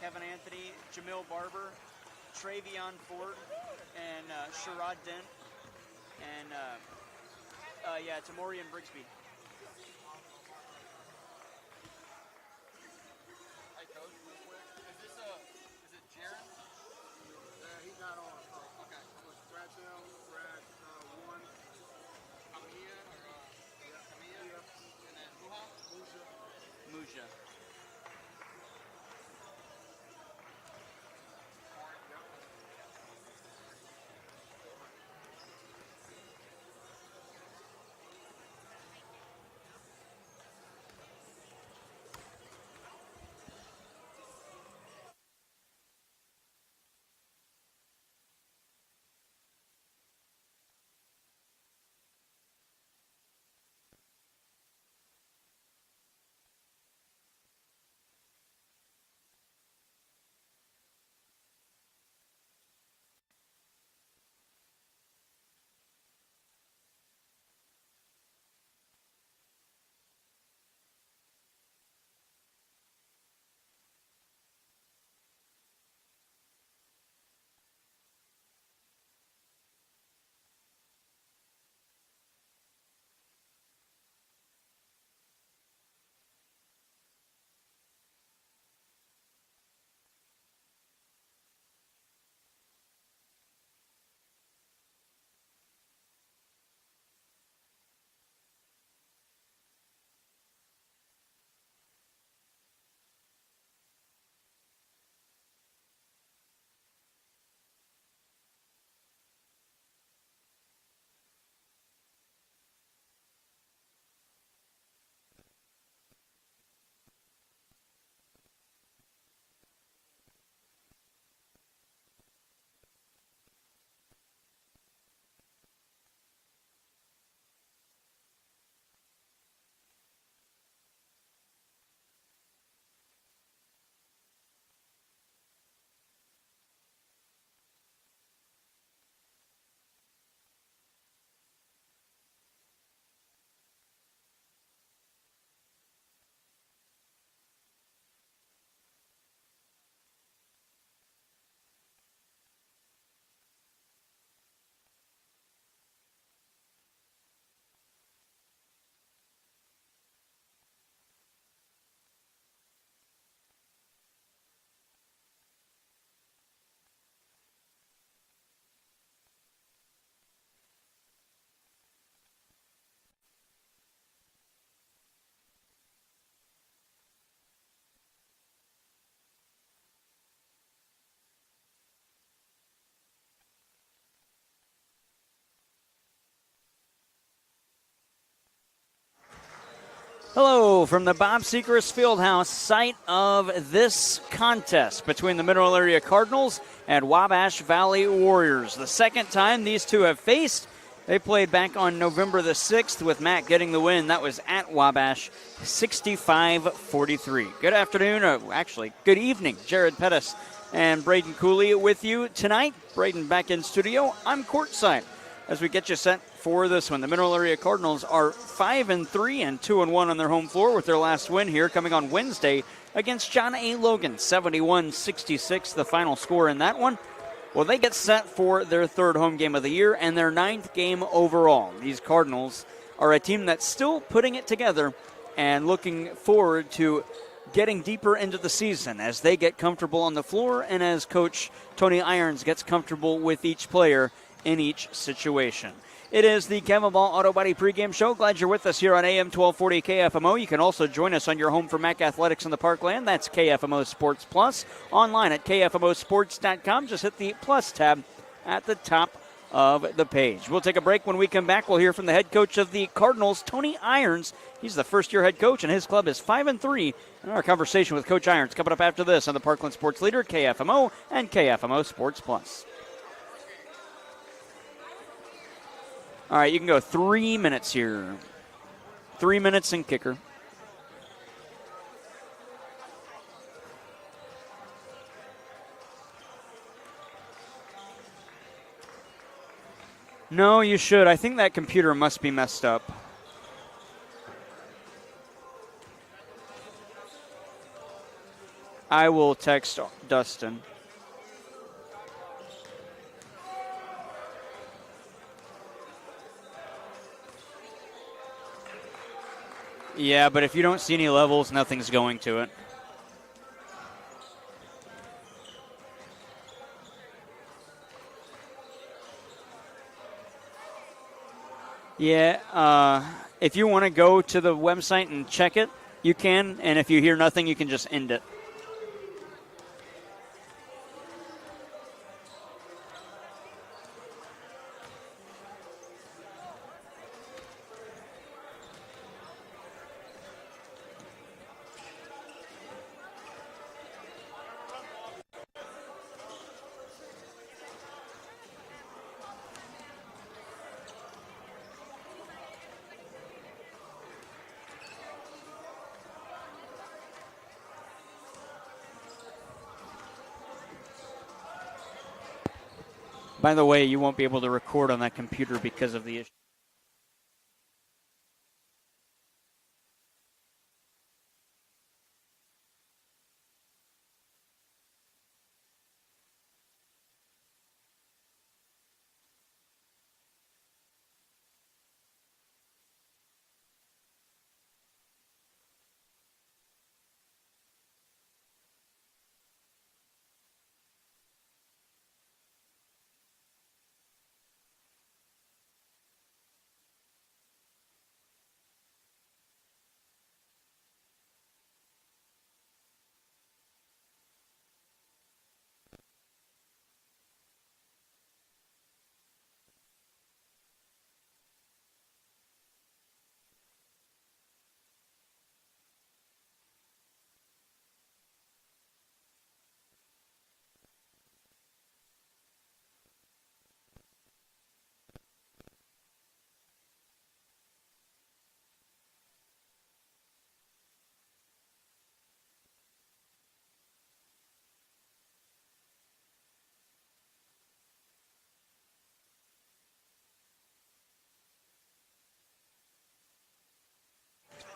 Kevin Anthony, Jamil Barber, Travion Ford, and Sherrod Dent, and Tamorian Brigsby. Hey, Coach, real quick. Is it Jaron? He's not on. Okay. Brad Bell, Brad 1. Kamiya or Kamiya? And then Muha? Muja. Hello from the Bob Sechrist Fieldhouse, site of this contest between the Mineral Area Cardinals and Wabash Valley Warriors. The second time these two have faced. They played back on November the 6th with Matt getting the win. That was at Wabash, 65-43. Good afternoon, good evening. Jared Pettis and Braden Cooley with you tonight. Braden back in studio. I'm courtside as we get you set for this one. The Mineral Area Cardinals are 5-3 and 2-1 on their home floor with their last win here coming on Wednesday against John A. Logan, 71-66, the final score in that one. Well, they get set for their third home game of the year and their ninth game overall. These Cardinals are a team that's still putting it together and looking forward to getting deeper into the season as they get comfortable on the floor and as Coach Tony Irons gets comfortable with each player in each situation. It is the Kevin Ball Auto Body pregame show. Glad you're with us here on AM 1240 KFMO. You can also join us on your home for MAC Athletics in the Parkland. That's KFMO Sports Plus. Online at KFMOsports.com. Just hit the plus tab at the top of the page. We'll take a break. When we come back, we'll hear from the head coach of the Cardinals, Tony Irons. He's the first-year head coach, and his club is 5-3. And our conversation with Coach Irons coming up after this on the Parkland Sports Leader, KFMO, and KFMO Sports Plus. All right, you can go 3 minutes here. 3 minutes and kicker. No, you should. I think that computer must be messed up. I will text Dustin. Yeah, but if you don't see any levels, nothing's going to it. Yeah, if you want to go to the website and check it, you can. And if you hear nothing, you can just end it. By the way, you won't be able to record on that computer because of the issue.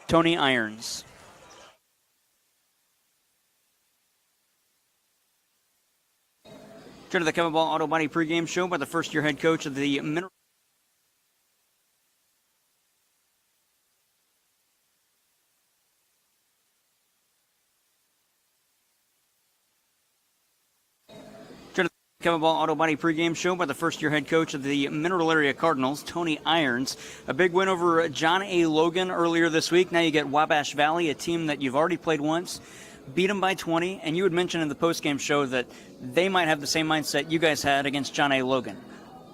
Tony Irons. To the Kevin Ball Auto Body pregame show by the first-year head coach of the Mineral. Kevin Ball Auto Body pregame show by the first-year head coach of the Mineral Area Cardinals, Tony Irons. A big win over John A. Logan earlier this week. Now you get Wabash Valley, a team that you've already played once, beat them by 20, and you had mentioned in the postgame show that they might have the same mindset you guys had against John A. Logan.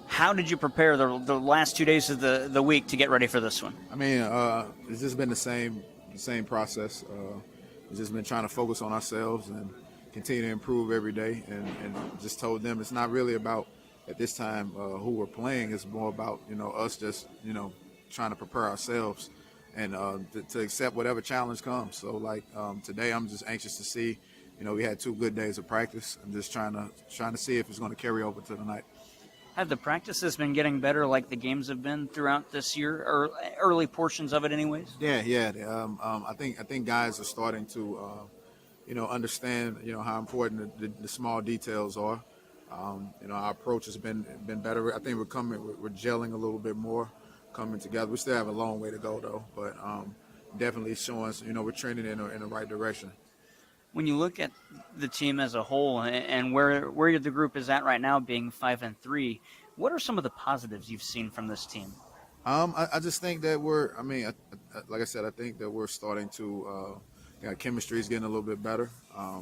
How did you prepare the last 2 days of the week to get ready for this one? I mean, it's just been the same process. We've just been trying to focus on ourselves and continue to improve every day, and just told them it's not really about at this time who we're playing. It's more about us just trying to prepare ourselves and to accept whatever challenge comes. So today, I'm just anxious to see. We had 2 good days of practice. I'm just trying to see if it's going to carry over to tonight. Have the practices been getting better like the games have been throughout this year, or early portions of it anyways? Yeah. I think guys are starting to understand how important the small details are. Our approach has been better. I think we're gelling a little bit more, coming together. We still have a long way to go though, but definitely showing us we're trending in the right direction. When you look at the team as a whole and where the group is at right now, being 5-3, what are some of the positives you've seen from this team? I just think that like I said, I think that we're starting to chemistry is getting a little bit better. I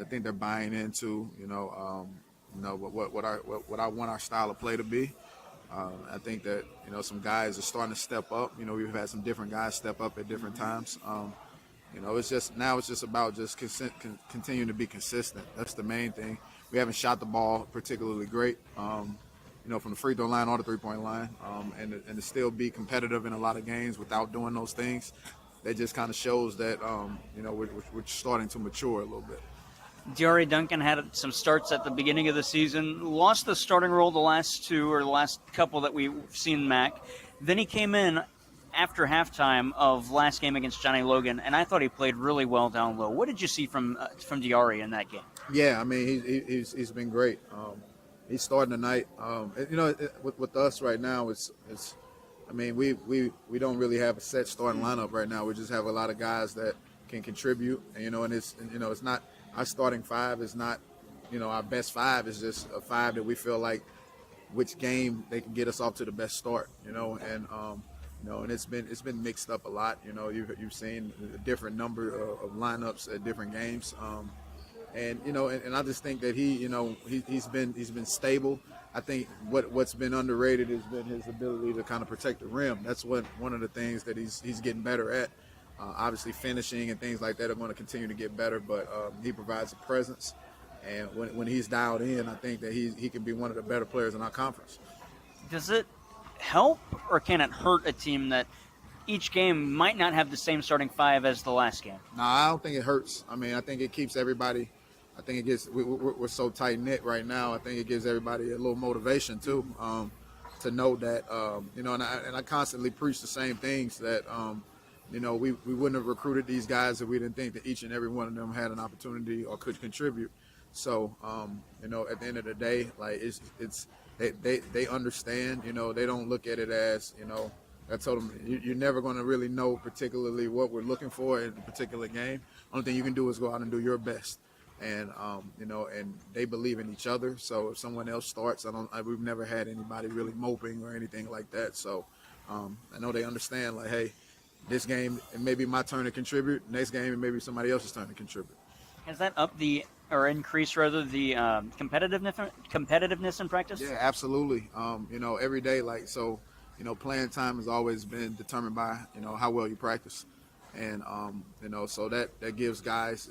think they're buying into what I want our style of play to be. I think that some guys are starting to step up. We've had some different guys step up at different times. It's just about continuing to be consistent. That's the main thing. We haven't shot the ball particularly great, from the free throw line or the 3-point line, and to still be competitive in a lot of games without doing those things. That just kind of shows that we're starting to mature a little bit. Diari Duncan had some starts at the beginning of the season, lost the starting role the last couple that we've seen Mac. Then he came in after halftime of last game against Johnny Logan, and I thought he played really well down low. What did you see from Diari in that game? Yeah, I mean he's been great. He's starting tonight. With us right now, it's I mean we don't really have a set starting lineup right now. We just have a lot of guys that can contribute, and it's not our starting five is not our best five is just a five that we feel like which game they can get us off to the best start, and it's been mixed up a lot. You've seen a different number of lineups at different games, and I just think that he's been stable. I think what's been underrated has been his ability to kind of protect the rim. That's one of the things that he's getting better at. Obviously, finishing and things like that are going to continue to get better, but he provides a presence. And when he's dialed in, I think that he can be one of the better players in our conference. Does it help or can it hurt a team that each game might not have the same starting five as the last game? No, I don't think it hurts. I mean, I think it keeps everybody. I think it gets we're so tight knit right now. I think it gives everybody a little motivation too, to know that And I constantly preach the same things that we wouldn't have recruited these guys if we didn't think that each and every one of them had an opportunity or could contribute. So, at the end of the day, like they understand, they don't look at it as, I told them, you're never going to really know particularly what we're looking for in a particular game. Only thing you can do is go out and do your best. And, and they believe in each other. So if someone else starts, we've never had anybody really moping or anything like that. So I know they understand, like, hey, this game, it may be my turn to contribute. Next game, it may be somebody else's turn to contribute. Has that increased the competitiveness in practice? Yeah, absolutely. Every day, playing time has always been determined by, how well you practice. And, so that gives guys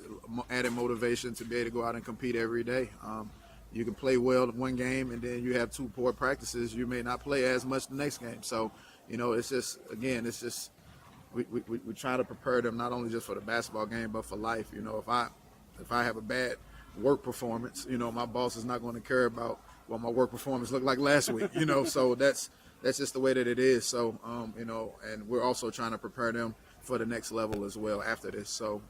added motivation to be able to go out and compete every day. You can play well one game and then you have two poor practices. You may not play as much the next game. So, it's just we try to prepare them not only just for the basketball game, but for life. If I have a bad work performance, my boss is not going to care about what my work performance looked like last week, so that's just the way that it is. So, and we're also trying to prepare them for the next level as well after this. So,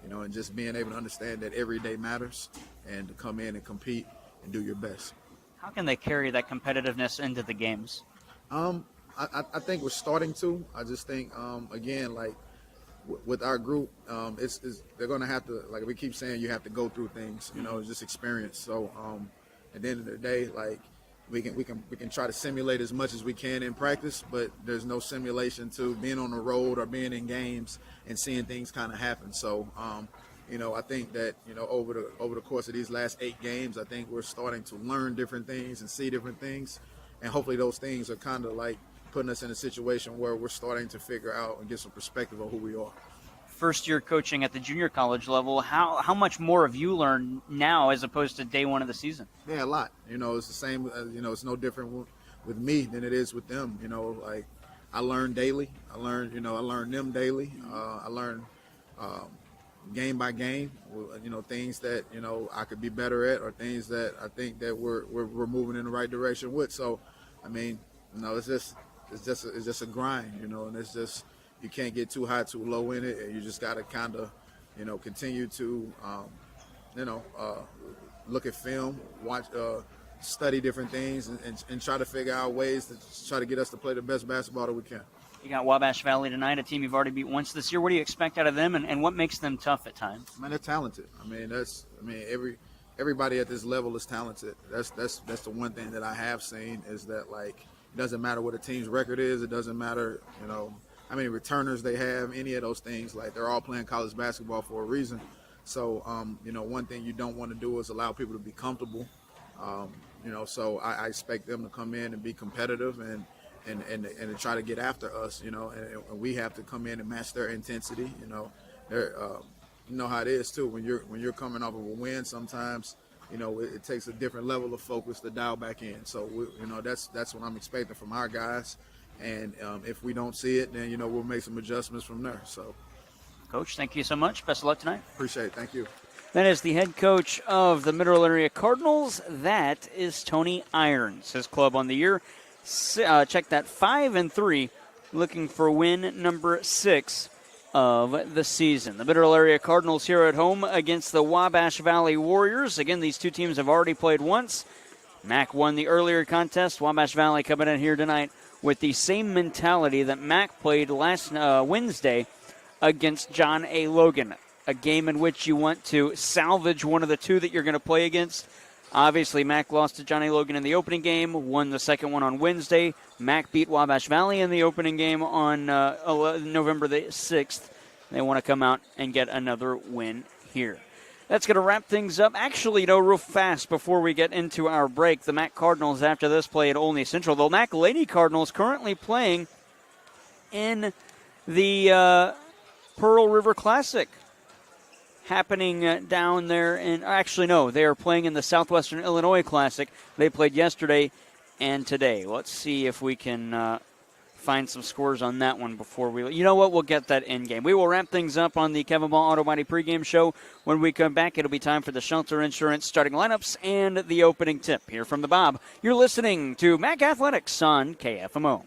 and just being able to understand that every day matters and to come in and compete and do your best. How can they carry that competitiveness into the games? I think we're starting to. I just think, again, like, with our group, they're going to have to, like we keep saying, you have to go through things, it's just experience. So at the end of the day, like we can try to simulate as much as we can in practice, but there's no simulation to being on the road or being in games and seeing things kind of happen. So I think that over the course of these last 8 games, I think we're starting to learn different things and see different things, and hopefully those things are kind of like putting us in a situation where we're starting to figure out and get some perspective on who we are. First year coaching at the junior college level, how much more have you learned now as opposed to day one of the season? Yeah, a lot. It's the same, it's no different with me than it is with them. Like I learn daily. I learn them daily. I learn game by game, things that, I could be better at or things that I think that we're moving in the right direction with. So, I mean, it's just a grind, and it's just, you can't get too high, too low in it, and you just got to kind of, continue to, look at film, watch, study different things, and try to figure out ways to try to get us to play the best basketball that we can. You got Wabash Valley tonight, a team you've already beat once this year. What do you expect out of them, and what makes them tough at times? Man, they're talented. Everybody at this level is talented. That's the one thing that I have seen is that, like, it doesn't matter what a team's record is. It doesn't matter, how many returners they have, any of those things. Like, they're all playing college basketball for a reason. So, one thing you don't want to do is allow people to be comfortable. So I expect them to come in and be competitive and to try to get after us, and we have to come in and match their intensity. They're, you know how it is too. When you're coming off of a win, sometimes it takes a different level of focus to dial back in. So that's what I'm expecting from our guys. And if we don't see it, then we'll make some adjustments from there. So, Coach, thank you so much. Best of luck tonight. Appreciate it. Thank you. That is the head coach of the Mineral Area Cardinals. That is Tony Irons, his club on the year. Check that 5-3 looking for win number 6 of the season. The Mineral Area Cardinals here at home against the Wabash Valley Warriors. Again, these two teams have already played once. Mac won the earlier contest. Wabash Valley coming in here tonight with the same mentality that Mac played last Wednesday against John A. Logan, a game in which you want to salvage one of the two that you're going to play against. Obviously, Mac lost to John A. Logan in the opening game, won the second one on Wednesday. Mac beat Wabash Valley in the opening game on November the 6th. They want to come out and get another win here. That's going to wrap things up. Actually, real fast before we get into our break, the Mac Cardinals after this play at Olney Central. The Mac Lady Cardinals currently playing in the Pearl River Classic happening down there. Actually, no, they are playing in the Southwestern Illinois Classic. They played yesterday and today. Let's see if we can find some scores on that one before we... You know what? We'll get that in game. We will wrap things up on the Kevin Ball Auto Body pregame show. When we come back, it'll be time for the Shelter Insurance starting lineups and the opening tip. Here from the Bob, you're listening to Mac Athletics on KFMO.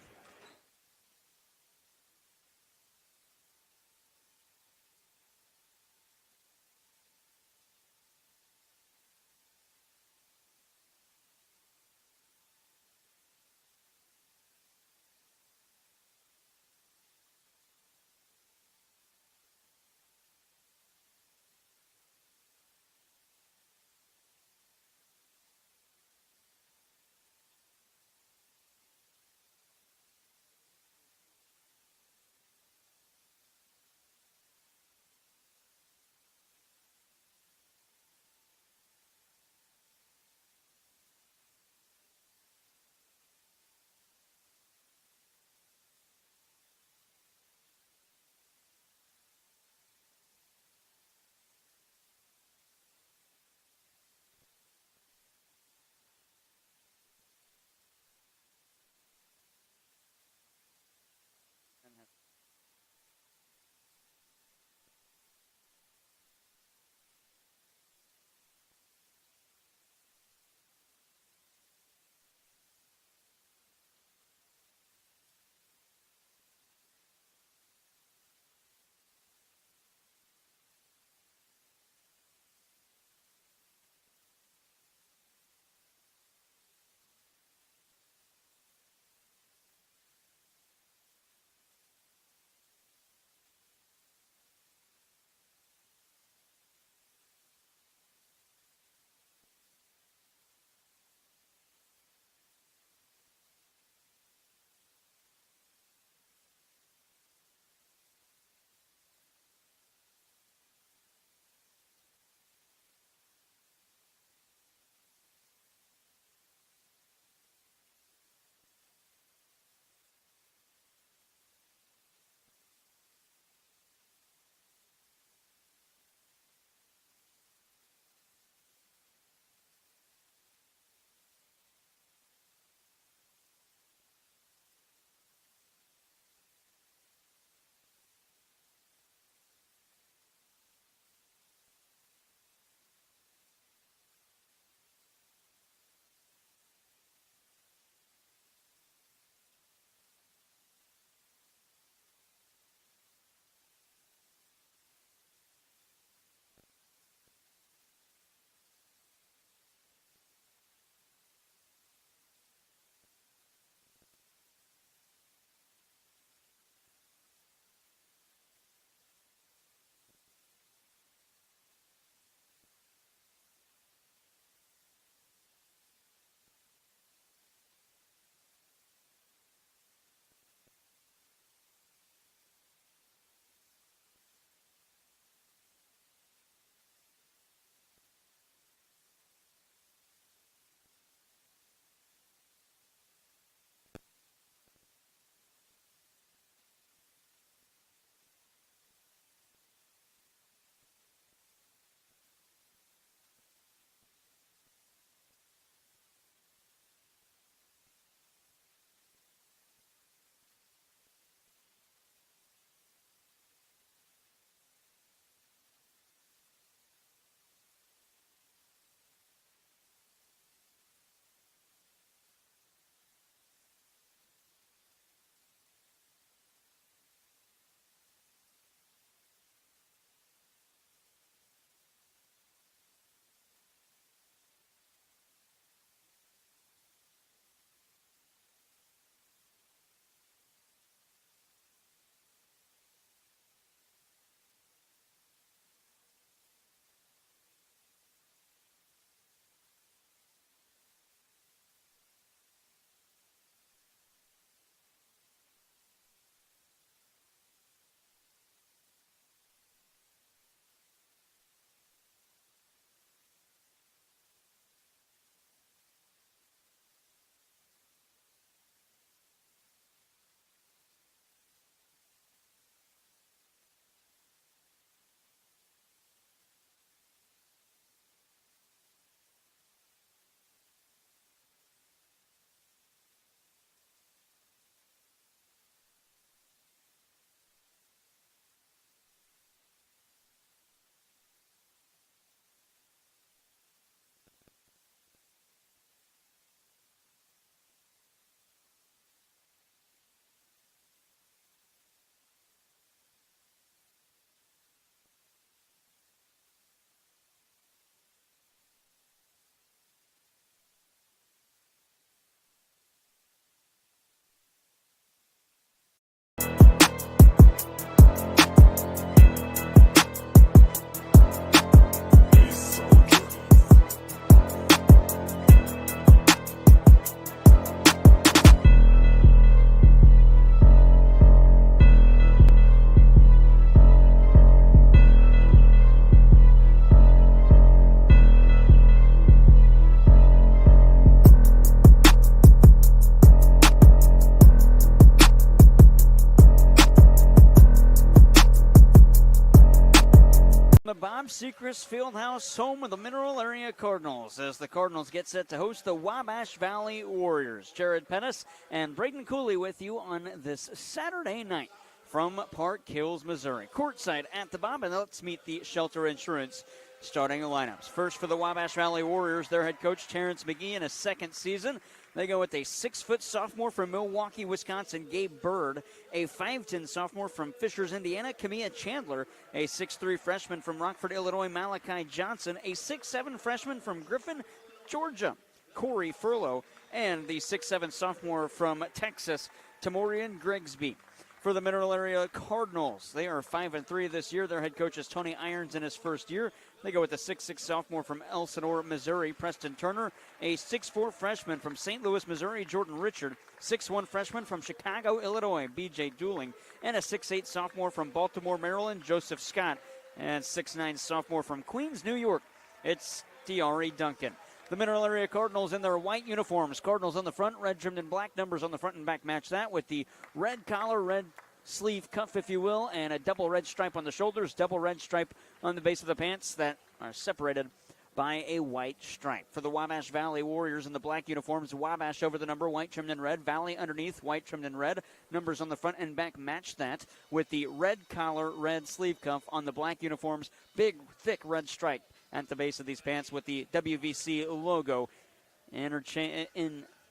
Bob Sechrist Fieldhouse, home of the Mineral Area Cardinals, as the Cardinals get set to host the Wabash Valley Warriors. Jared Pettis and Braden Cooley with you on this Saturday night from Park Hills, Missouri. Courtside at the Bob, and let's meet the Shelter Insurance starting lineups. First for the Wabash Valley Warriors, their head coach Terrence McGee in his second season. They go with a 6-foot sophomore from Milwaukee, Wisconsin, Gabe Bird, a 5'10 sophomore from Fishers, Indiana, Camilla Chandler, a 6'3 freshman from Rockford, Illinois, Malachi Johnson, a 6'7 freshman from Griffin, Georgia, Corey Furlow, and the 6'7 sophomore from Texas, Tamorian Grigsby. For the Mineral Area Cardinals, they are 5-3 this year. Their head coach is Tony Irons in his first year. They go with a 6'6 sophomore from Elsinore, Missouri, Preston Turner, a 6'4 freshman from St. Louis, Missouri, Jordan Richard, 6'1 freshman from Chicago, Illinois, B.J. Dooling, and a 6'8 sophomore from Baltimore, Maryland, Joseph Scott, and 6'9 sophomore from Queens, New York. It's D.R.E. Duncan. The Mineral Area Cardinals in their white uniforms. Cardinals on the front, red trimmed in black. Numbers on the front and back match that with the red collar, red sleeve cuff, if you will, and a double red stripe on the shoulders, double red stripe on the base of the pants that are separated by a white stripe. For the Wabash Valley Warriors in the black uniforms, Wabash over the number, white trimmed in red. Valley underneath, white trimmed in red. Numbers on the front and back match that with the red collar, red sleeve cuff on the black uniforms. Big, thick red stripe at the base of these pants with the WVC logo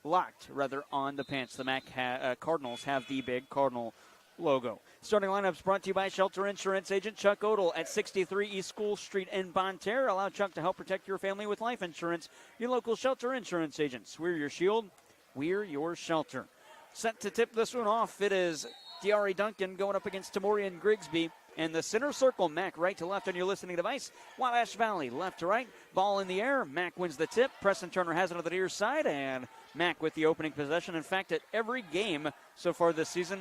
locked on the pants. The Cardinals have the big Cardinal logo. Starting lineups brought to you by Shelter Insurance agent Chuck Odell at 63 East School Street in Bonne Terre. Allow Chuck to help protect your family with life insurance. Your local Shelter Insurance agents. We're your shield. We're your shelter. Set to tip this one off. It is D.R.E. Duncan going up against Tamorian Grigsby. In the center circle, Mac right to left on your listening device. Wabash Valley left to right. Ball in the air. Mac wins the tip. Preston Turner has it on the near side. And Mac with the opening possession. In fact, at every game so far this season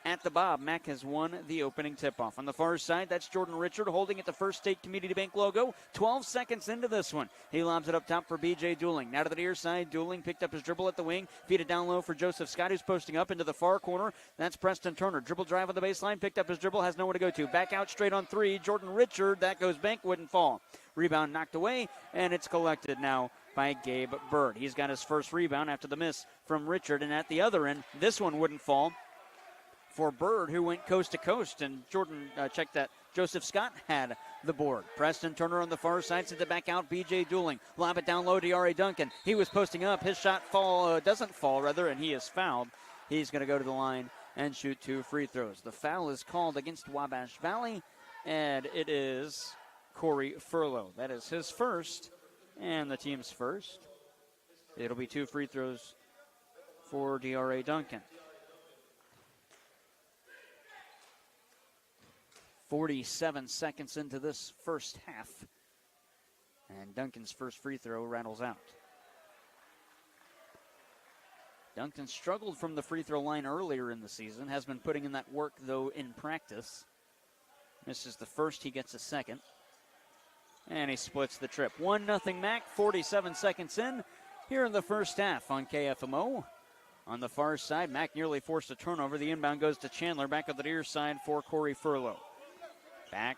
at the Bob, Mac has won the opening tip-off. On the far side, that's Jordan Richard holding at the First State Community Bank logo. 12 seconds into this one. He lobs it up top for B.J. Dooling. Now to the near side, Dooling picked up his dribble at the wing. Feed it down low for Joseph Scott, who's posting up into the far corner. That's Preston Turner. Dribble drive on the baseline, picked up his dribble, has nowhere to go to. Back out straight on three. Jordan Richard, that goes bank, wouldn't fall. Rebound knocked away, and it's collected now by Gabe Bird. He's got his first rebound after the miss from Richard, and at the other end, this one wouldn't fall for Bird, who went coast to coast, and Jordan checked that Joseph Scott had the board. Preston Turner on the far side sends it back out. B.J. Dooling. Lob it down low to D.R.E. Duncan. He was posting up. His shot doesn't fall, and he is fouled. He's going to go to the line and shoot 2 free throws. The foul is called against Wabash Valley, and it is Corey Furlow. That is his first and the team's first. It'll be 2 free throws for D.R.E. Duncan. 47 seconds into this first half. And Duncan's first free throw rattles out. Duncan struggled from the free throw line earlier in the season. Has been putting in that work, though, in practice. Misses the first, he gets a second. And he splits the trip. 1-0 Mac, 47 seconds in here in the first half on KFMO. On the far side, Mac nearly forced a turnover. The inbound goes to Chandler. Back on the near side for Corey Furlow. Back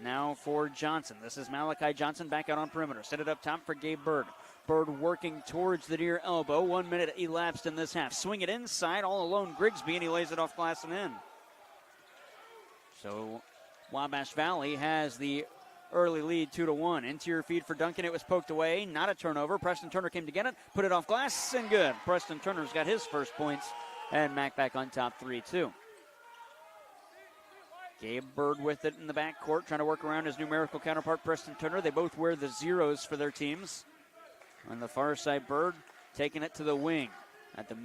now for Johnson. This is Malachi Johnson back out on perimeter. Set it up top for Gabe Bird. Bird working towards the near elbow. 1 minute elapsed in this half. Swing it inside, all alone Grigsby, and he lays it off glass and in. So Wabash Valley has the early lead 2-1. Interior feed for Duncan. It was poked away. Not a turnover. Preston Turner came to get it. Put it off glass and good. Preston Turner's got his first points. And Mac back on top 3-2. Gabe Bird with it in the backcourt, trying to work around his numerical counterpart, Preston Turner. They both wear the zeros for their teams. On the far side, Bird taking it to the wing. At the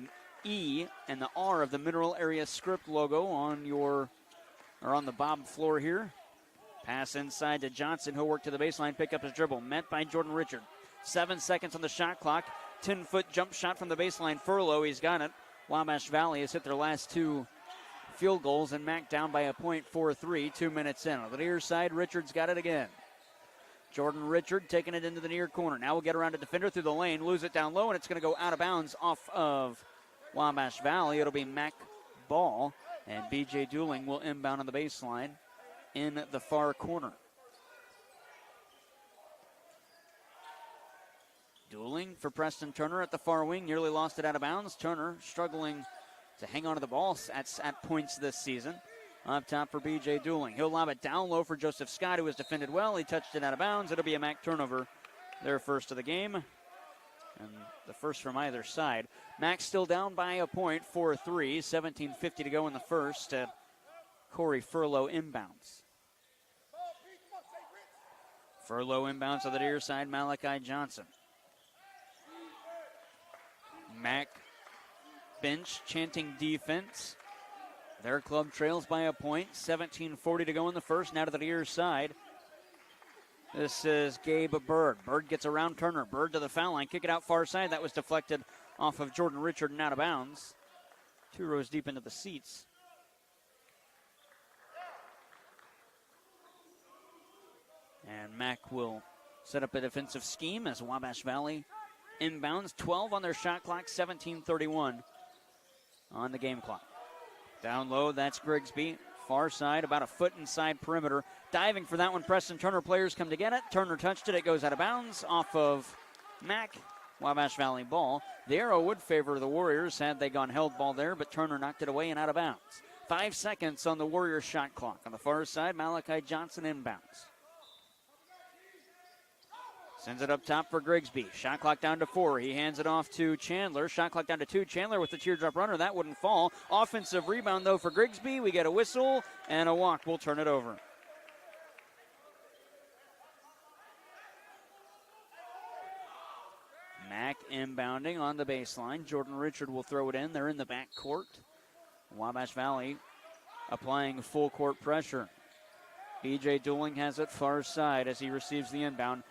E and the R of the Mineral Area script logo on the Bob floor here. Pass inside to Johnson. He'll work to the baseline, pick up his dribble. Met by Jordan Richard. 7 seconds on the shot clock. 10-foot jump shot from the baseline. Furlow, he's got it. Wabash Valley has hit their last 2 field goals, and Mac down by a point, 4-3, 2 minutes in. On the near side, Richard's got it again. Jordan Richard taking it into the near corner. Now we'll get around a defender through the lane, lose it down low, and it's going to go out of bounds off of Wabash Valley. It'll be Mac ball, and B.J. Dooling will inbound on the baseline in the far corner. Dueling for Preston Turner at the far wing, nearly lost it out of bounds. Turner struggling to hang on to the ball at points this season. Up top for B.J. Dueling. He'll lob it down low for Joseph Scott, who has defended well. He touched it out of bounds. It'll be a Mac turnover, their first of the game. And the first from either side. Mac still down by a point, 4-3. 17:50 to go in the first. Corey Furlow inbounds. Furlow inbounds to the near side, Malachi Johnson. Mac bench chanting defense. Their club trails by a point. 17:40 to go in the first. Now to the near side. This is Gabe Bird. Bird gets around Turner. Bird to the foul line. Kick it out far side. That was deflected off of Jordan Richard and out of bounds. 2 rows deep into the seats. And Mac will set up a defensive scheme as Wabash Valley inbounds. 12 on their shot clock. 17:31 on the game clock. Down low, that's Grigsby. Far side, about a foot inside perimeter. Diving for that one, Preston Turner. Players come to get it. Turner touched it. It goes out of bounds off of Mac. Wabash Valley ball. The arrow would favor the Warriors had they gone held ball there, but Turner knocked it away and out of bounds. 5 seconds on the Warriors shot clock. On the far side, Malachi Johnson inbounds. Sends it up top for Grigsby. Shot clock down to 4. He hands it off to Chandler. Shot clock down to 2. Chandler with the teardrop runner. That wouldn't fall. Offensive rebound, though, for Grigsby. We get a whistle and a walk. We'll turn it over. Mac inbounding on the baseline. Jordan Richard will throw it in. They're in the back court. Wabash Valley applying full court pressure. B.J. Dueling has it far side as he receives the inbound.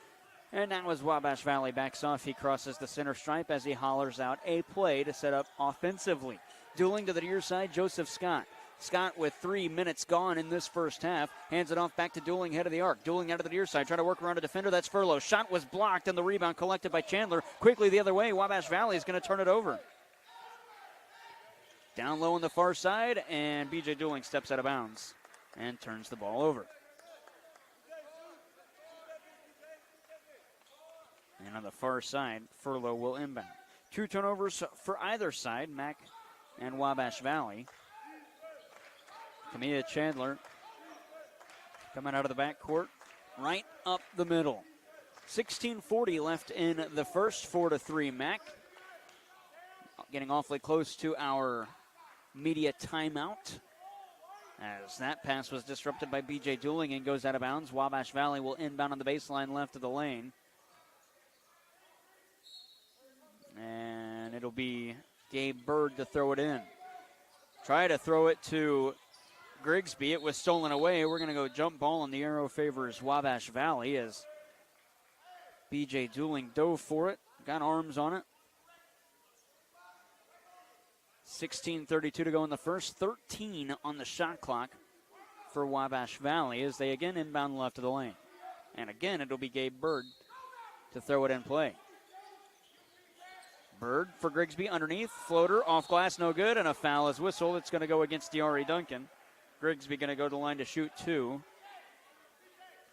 And now as Wabash Valley backs off, he crosses the center stripe as he hollers out a play to set up offensively. Dueling to the near side, Joseph Scott. Scott with 3 minutes gone in this first half. Hands it off back to Dueling, head of the arc. Dueling out of the near side, trying to work around a defender. That's Furlow. Shot was blocked and the rebound collected by Chandler. Quickly the other way, Wabash Valley is going to turn it over. Down low on the far side, and B.J. Dueling steps out of bounds and turns the ball over. And on the far side, Furlow will inbound. 2 turnovers for either side, Mac and Wabash Valley. Kamia Chandler coming out of the backcourt, right up the middle. 16:40 left in the first, 4-3 Mac. Getting awfully close to our media timeout. As that pass was disrupted by B.J. Dueling and goes out of bounds. Wabash Valley will inbound on the baseline left of the lane. And it'll be Gabe Bird to throw it in. Try to throw it to Grigsby. It was stolen away. We're going to go jump ball, and the arrow favors Wabash Valley as B.J. Dueling dove for it. Got arms on it. 16:32 to go in the first. 13 on the shot clock for Wabash Valley as they again inbound left of the lane. And again, it'll be Gabe Bird to throw it in play. Bird for Grigsby underneath. Floater off glass, no good, and a foul is whistled. It's going to go against Diari Duncan. Grigsby going to go to the line to shoot 2.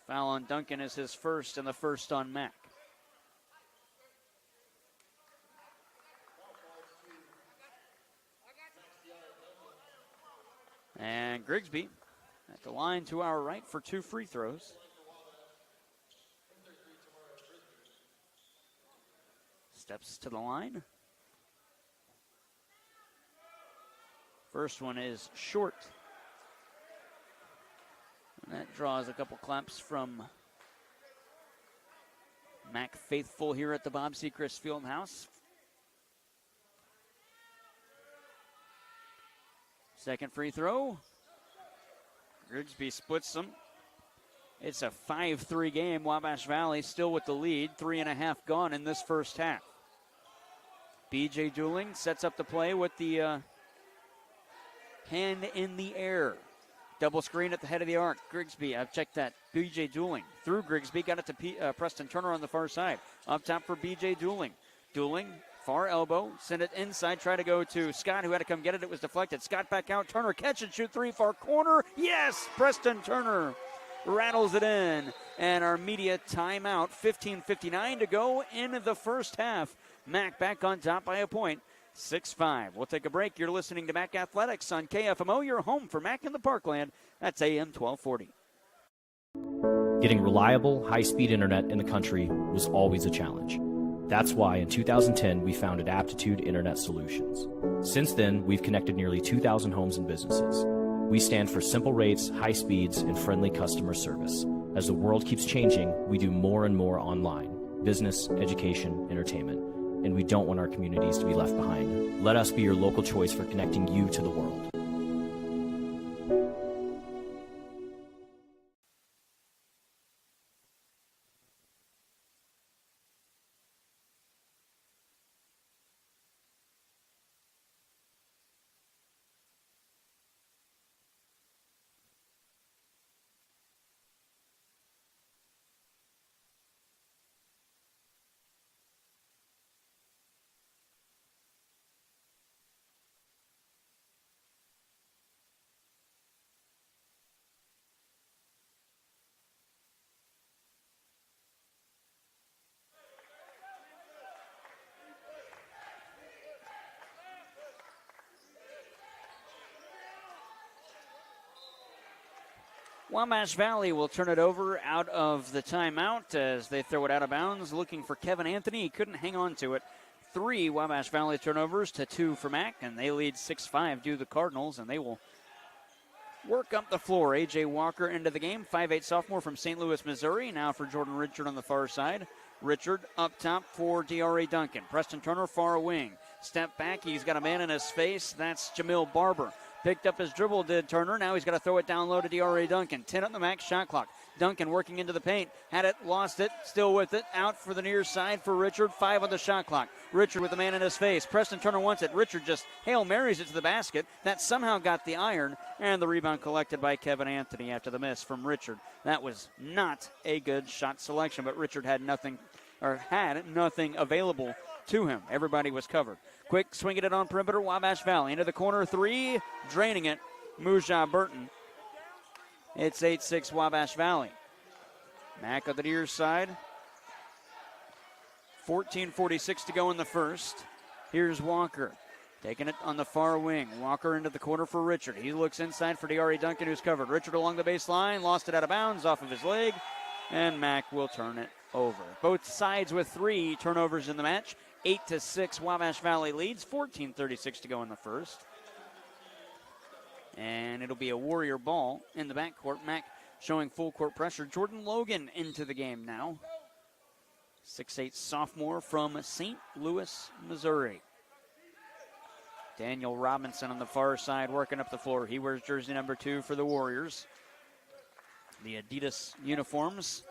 Foul on Duncan is his first, and the first on Mac. And Grigsby at the line to our right for 2 free throws. Steps to the line. First one is short. And that draws a couple claps from Mac faithful here at the Bob Sechrist Fieldhouse. Second free throw. Grigsby splits them. It's a 5-3 game. Wabash Valley still with the lead. 3.5 gone in this first half. B.J. Dueling sets up the play with the hand in the air. Double screen at the head of the arc. Grigsby, I've checked that. B.J. Dueling through Grigsby. Got it to Preston Turner on the far side. Up top for B.J. Dueling. Dueling, far elbow. Send it inside. Try to go to Scott, who had to come get it. It was deflected. Scott back out. Turner catch and shoot 3 far corner. Yes! Preston Turner rattles it in. And our media timeout, 15:59 to go in the first half. Mac back on top by a point, 6-5. We'll take a break. You're listening to Mac Athletics on KFMO, your home for Mac in the Parkland. That's AM 1240. Getting reliable, high-speed internet in the country was always a challenge. That's why in 2010 we founded Aptitude Internet Solutions. Since then, we've connected nearly 2,000 homes and businesses. We stand for simple rates, high speeds, and friendly customer service. As the world keeps changing, we do more and more online: business, education, entertainment. And we don't want our communities to be left behind. Let us be your local choice for connecting you to the world. Wabash Valley will turn it over out of the timeout as they throw it out of bounds, looking for Kevin Anthony. He couldn't hang on to it. 3 Wabash Valley turnovers to 2 for Mac, and they lead 6-5 due to the Cardinals, and they will work up the floor. A.J. Walker into the game, 5'8 sophomore from St. Louis, Missouri. Now for Jordan Richard on the far side. Richard up top for D.R.A. Duncan. Preston Turner, far wing. Step back, he's got a man in his face. That's Jamil Barber. Picked up his dribble, did Turner. Now he's got to throw it down low to D.R.A. Duncan. 10 on the max shot clock. Duncan working into the paint. Had it, lost it, still with it. Out for the near side for Richard. 5 on the shot clock. Richard with the man in his face. Preston Turner wants it. Richard just Hail Marys it to the basket. That somehow got the iron. And the rebound collected by Kevin Anthony after the miss from Richard. That was not a good shot selection, but Richard had nothing available to him. Everybody was covered. Quick swinging it on perimeter. Wabash Valley into the corner. 3, draining it. Mujah Burton. It's 8-6 Wabash Valley. Mac on the near side. 14:46 to go in the first. Here's Walker. Taking it on the far wing. Walker into the corner for Richard. He looks inside for D.R.A. Duncan, who's covered. Richard along the baseline. Lost it out of bounds off of his leg. And Mac will turn it over. Both sides with 3 turnovers in the match. 8-6 Wabash Valley leads. 14:36 to go in the first. And it'll be a Warrior ball in the backcourt. Mac showing full court pressure. Jordan Logan into the game now. 6'8 sophomore from St. Louis, Missouri. Daniel Robinson on the far side working up the floor. He wears jersey number 2 for the Warriors. The Adidas uniforms.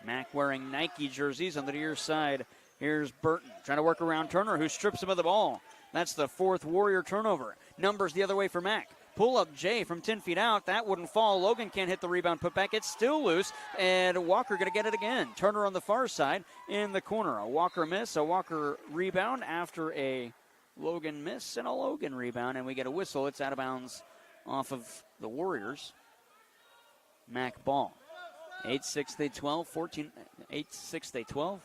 Mac wearing Nike jerseys on the near side. Here's Burton trying to work around Turner, who strips him of the ball. That's the 4th Warrior turnover. Numbers the other way for Mac. Pull up Jay from 10 feet out. That wouldn't fall. Logan can't hit the rebound put back. It's still loose, and Walker going to get it again. Turner on the far side in the corner. A Walker miss, a Walker rebound after a Logan miss, and a Logan rebound, and we get a whistle. It's out of bounds off of the Warriors. Mac ball. 8-6 they 12, 14, 8-6 they 12.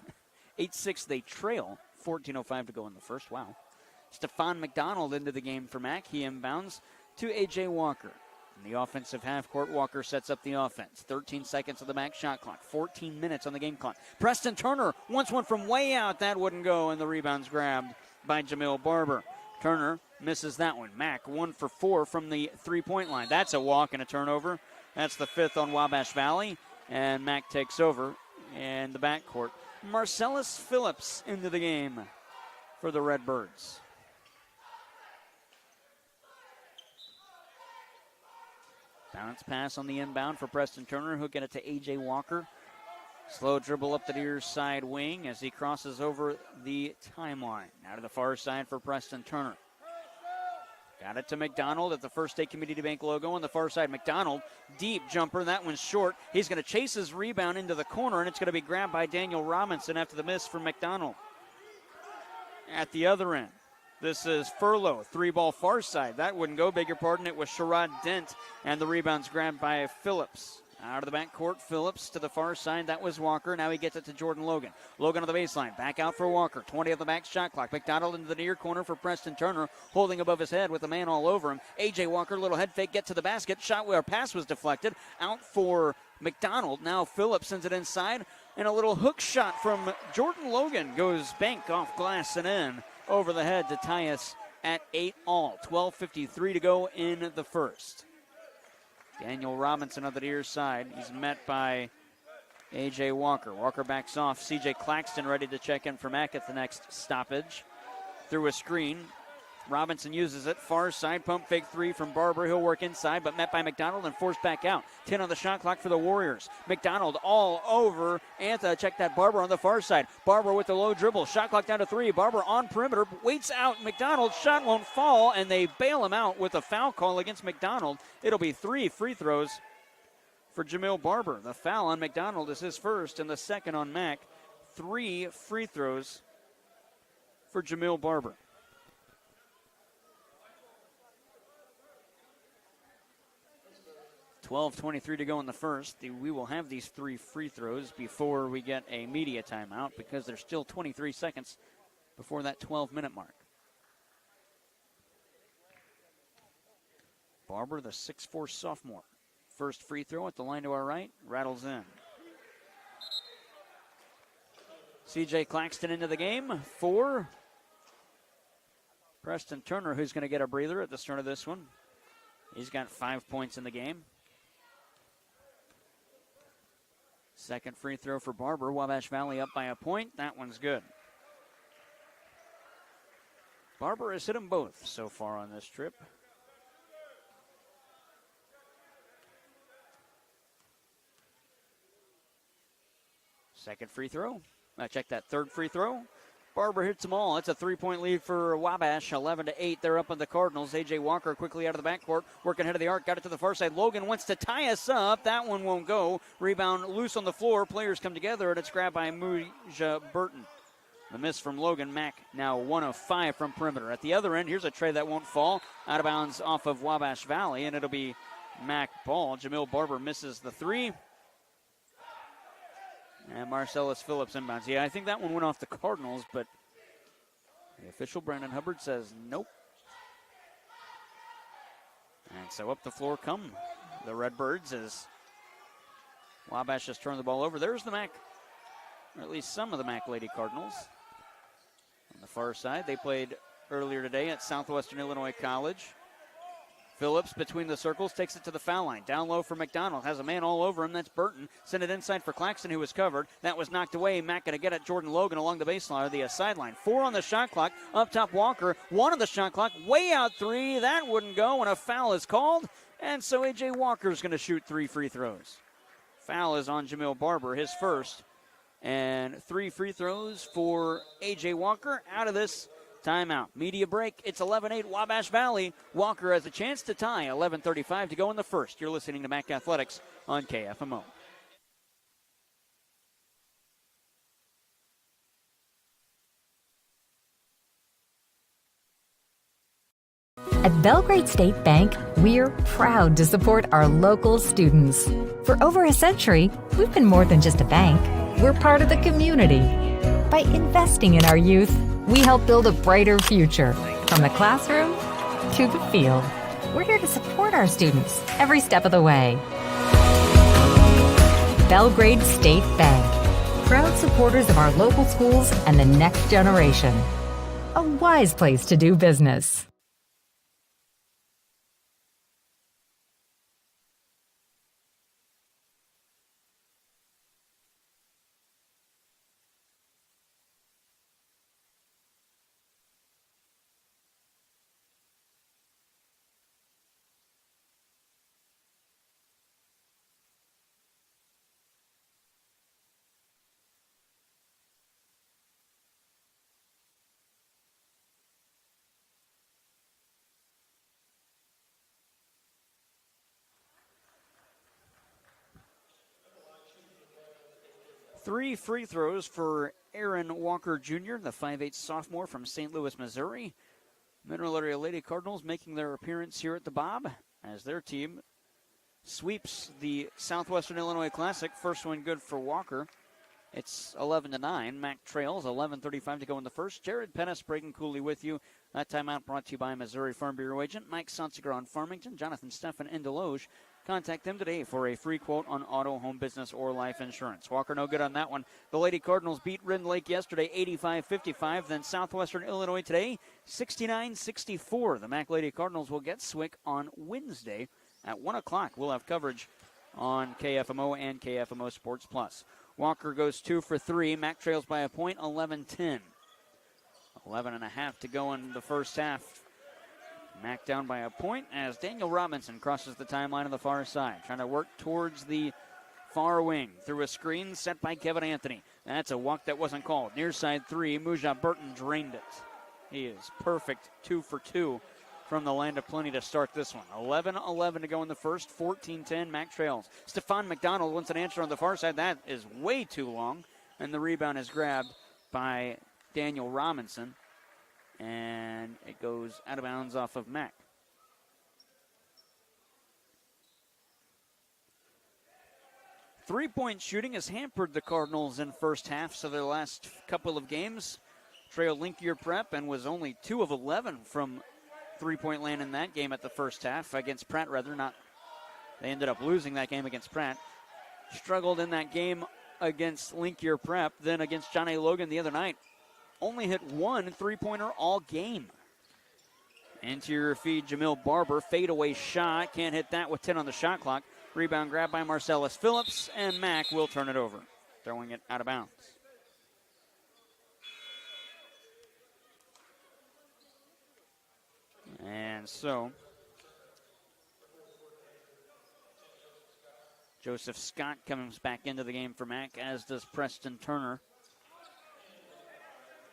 8-6 they trail. 14:05 to go in the first. Wow. Stephon McDonald into the game for Mac. He inbounds to A.J. Walker. In the offensive half court, Walker sets up the offense. 13 seconds on the max shot clock. 14 minutes on the game clock. Preston Turner wants one from way out. That wouldn't go, and the rebound's grabbed by Jamil Barber. Turner misses that one. Mac 1 for 4 from the three-point line. That's a walk and a turnover. That's the 5th on Wabash Valley, and Mac takes over in the backcourt. Marcellus Phillips into the game for the Redbirds. Bounce pass on the inbound for Preston Turner. Hooking it to A.J. Walker. Slow dribble up the near side wing as he crosses over the timeline. Now to the far side for Preston Turner. Got it to McDonald at the First State Community Bank logo on the far side. McDonald, deep jumper. That one's short. He's going to chase his rebound into the corner, and it's going to be grabbed by Daniel Robinson after the miss from McDonald. At the other end, this is Furlow, 3-ball far side. That wouldn't go, beg your pardon. It was Sherrod Dent, and the rebound's grabbed by Phillips Out of the backcourt, Phillips to the far side. That was Walker. Now he gets it to Jordan Logan. Logan on the baseline. Back out for Walker. 20 of the back shot clock. McDonald into the near corner for Preston Turner, holding above his head with a man all over him. A.J. Walker, little head fake, get to the basket. Shot where pass was deflected. Out for McDonald. Now Phillips sends it inside. And a little hook shot from Jordan Logan goes bank off glass and in over the head to tie us at 8-all. 12:53 to go in the first. Daniel Robinson on the near side. He's met by A.J. Walker. Walker backs off. C.J. Claxton ready to check in for Mack at the next stoppage. Through a screen. Robinson uses it. Far side pump fake three from Barber. He'll work inside, but met by McDonald and forced back out. 10 on the shot clock for the Warriors. McDonald all over Antha. Check that Barber on the far side. Barber with the low dribble. Shot clock down to 3. Barber on perimeter. Waits out. McDonald's shot won't fall, and they bail him out with a foul call against McDonald. It'll be 3 free throws for Jamil Barber. The foul on McDonald is his first, and the second on Mack. 3 free throws for Jamil Barber. 12:23 to go in the first. We will have these 3 free throws before we get a media timeout because there's still 23 seconds before that 12-minute mark. Barber, the 6'4 sophomore. First free throw at the line to our right, rattles in. C.J. Claxton into the game for Preston Turner, who's going to get a breather at the start of this one. He's got 5 points in the game. Second free throw for Barber. Wabash Valley up by a point. That one's good. Barber has hit them both so far on this trip. Second free throw. Check that third free throw. Barber hits them all. It's a 3-point lead for Wabash, 11-8. They're up on the Cardinals. A.J. Walker quickly out of the backcourt, working ahead of the arc, got it to the far side. Logan wants to tie us up. That one won't go. Rebound loose on the floor. Players come together, and it's grabbed by Muja Burton. The miss from Logan. Mack now 1 of 5 from perimeter. At the other end, here's a tray that won't fall. Out of bounds off of Wabash Valley, and it'll be Mack ball. Jamil Barber misses the 3. And Marcellus Phillips inbounds. Yeah, I think that one went off the Cardinals, but the official, Brandon Hubbard, says nope. And so up the floor come the Redbirds as Wabash just turned the ball over. There's the Mac, or at least some of the Mac Lady Cardinals. On the far side, they played earlier today at Southwestern Illinois College. Phillips between the circles takes it to the foul line. Down low for McDonald. Has a man all over him. That's Burton. Send it inside for Claxton, who was covered. That was knocked away. Mack going to get at Jordan Logan along the baseline, or the sideline. 4 on the shot clock. Up top, Walker. 1 on the shot clock. Way out 3. That wouldn't go, and a foul is called. And so A.J. Walker's going to shoot 3 free throws. Foul is on Jamil Barber, his first. And 3 free throws for A.J. Walker out of this timeout. Media break. It's 11-8 Wabash Valley. Walker has a chance to tie. 11:35 to go in the first. You're listening to MAC Athletics on KFMO. At Belgrade State Bank, we're proud to support our local students. For over a century, we've been more than just a bank. We're part of the community. By investing in our youth, we help build a brighter future, from the classroom to the field. We're here to support our students every step of the way. Belgrade State Bank, proud supporters of our local schools and the next generation. A wise place to do business. Three free throws for Aaron Walker Jr., the 5'8 sophomore from St. Louis, Missouri. Mineral Area Lady Cardinals making their appearance here at the Bob as their team sweeps the Southwestern Illinois Classic. First one good for Walker. It's 11-9. Mac trails. 11:35 to go in the first. Jared Pettis, Braden Cooley with you. That timeout brought to you by Missouri Farm Bureau agent Mike Sonsiger on Farmington, Jonathan Steffen in Deloge. Contact them today for a free quote on auto, home business, or life insurance. Walker no good on that one. The Lady Cardinals beat Ridden Lake yesterday 85-55. Then Southwestern Illinois today 69-64. The Mac Lady Cardinals will get Swick on Wednesday at 1 o'clock. We'll have coverage on KFMO and KFMO Sports Plus. Walker goes 2 for 3. Mac trails by a point, 11-10. 11.5 to go in the first half. Mac down by a point as Daniel Robinson crosses the timeline on the far side, trying to work towards the far wing through a screen set by Kevin Anthony. That's a walk that wasn't called. Near side 3, Muja Burton drained it. He is perfect, 2 for 2 from the land of plenty to start this one. 11-11 to go in the first, 14-10, Mac trails. Stephon McDonald wants an answer on the far side. That is way too long, and the rebound is grabbed by Daniel Robinson, and it goes out of bounds off of Mac. Three-point shooting has hampered the Cardinals in first half, so their last couple of games trailed Linkier Prep and was only 2 of 11 from three-point land in that game at the first half against Pratt, they ended up losing that game against Pratt. Struggled in that game against Linkier Prep, then against John A. Logan the other night. Only hit 1 three-pointer all game. Interior feed, Jamil Barber, fadeaway shot. Can't hit that with 10 on the shot clock. Rebound grabbed by Marcellus Phillips, and Mac will turn it over, throwing it out of bounds. And so, Joseph Scott comes back into the game for Mac, as does Preston Turner.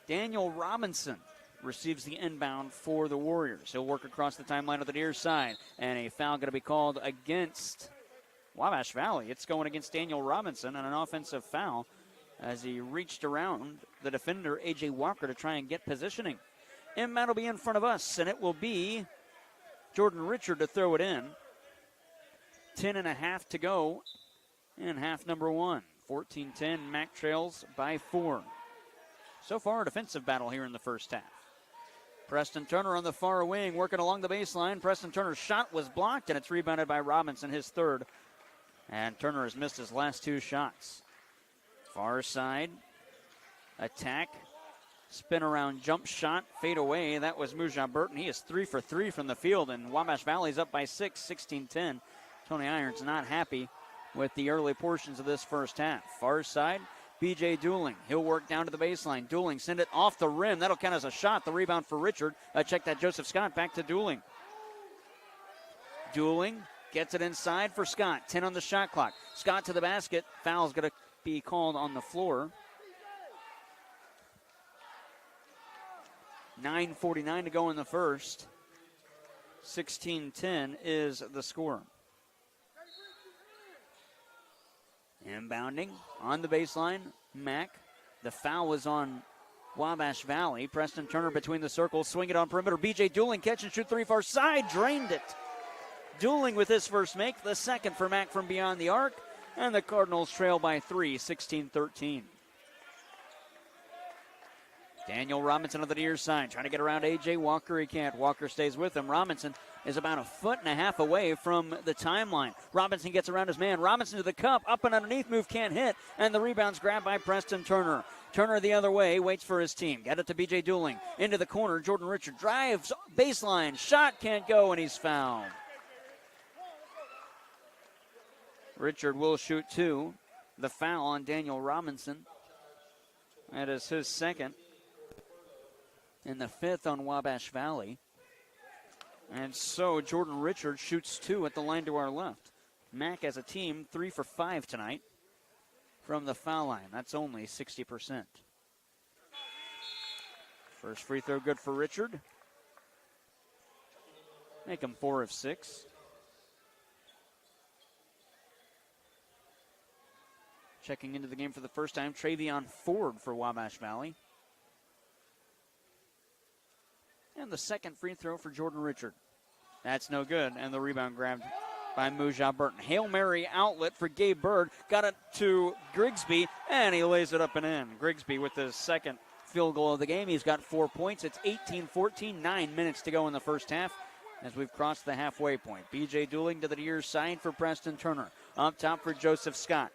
Daniel Robinson receives the inbound for the Warriors. He'll work across the timeline of the near side, and a foul going to be called against Wabash Valley. It's going against Daniel Robinson, and an offensive foul as he reached around the defender, A.J. Walker, to try and get positioning. Inbound will be in front of us, and it will be Jordan Richard to throw it in. 10.5 to go in half number 1. 14-10, Mac trails by 4. So far, a defensive battle here in the first half. Preston Turner on the far wing, working along the baseline. Preston Turner's shot was blocked, and it's rebounded by Robinson, his third. And Turner has missed his last 2 shots. Far side, attack, spin around jump shot, fade away. That was Muja Burton. He is 3 for 3 from the field, and Wabash Valley's up by 6, 16-10. Tony Irons not happy with the early portions of this first half. Far side, B.J. Dooling. He'll work down to the baseline. Dooling send it off the rim. That'll count as a shot. The rebound for Richard. Check that, Joseph Scott back to Dooling. Dooling gets it inside for Scott. 10 on the shot clock. Scott to the basket. Foul's going to be called on the floor. 9:49 to go in the first. 16-10 is the score. Inbounding on the baseline, Mac. The foul was on Wabash Valley. Preston Turner between the circles, swing it on perimeter. B.J. Dooling catch and shoot 3 far side, drained it. Dooling with his first make, the second for Mac from beyond the arc, and the Cardinals trail by 3, 16-13. Daniel Robinson on the near side, trying to get around A.J. Walker. He can't. Walker stays with him. Robinson is about 1.5 feet away from the timeline. Robinson gets around his man. Robinson to the cup. Up and underneath move, can't hit. And the rebound's grabbed by Preston Turner. Turner the other way, waits for his team. Get it to B.J. Dooling. Into the corner. Jordan Richard drives baseline. Shot can't go, and he's fouled. Richard will shoot 2. The foul on Daniel Robinson. That is his second. And the 5th on Wabash Valley. And so Jordan Richard shoots 2 at the line to our left. Mac as a team 3 for 5 tonight from the foul line. That's only 60%. First free throw good for Richard. Make him 4 of 6. Checking into the game for the first time, Travion Ford for Wabash Valley. And the second free throw for Jordan Richard. That's no good, and the rebound grabbed by Mujah Burton. Hail Mary outlet for Gabe Bird. Got it to Grigsby, and he lays it up and in. Grigsby with his second field goal of the game. He's got 4 points. It's 18-14, 9 minutes to go in the first half as we've crossed the halfway point. B.J. Dooling to the near side for Preston Turner. Up top for Joseph Scott.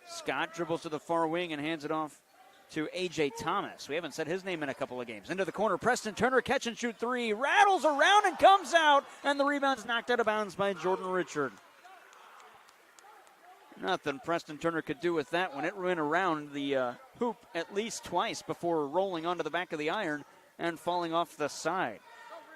Scott dribbles to the far wing and hands it off to A.J. Thomas. We haven't said his name in a couple of games. Into the corner, Preston Turner, catch and shoot three. Rattles around and comes out, and the rebound's knocked out of bounds by Jordan Richard. Nothing Preston Turner could do with that one. It went around the hoop at least twice before rolling onto the back of the iron and falling off the side.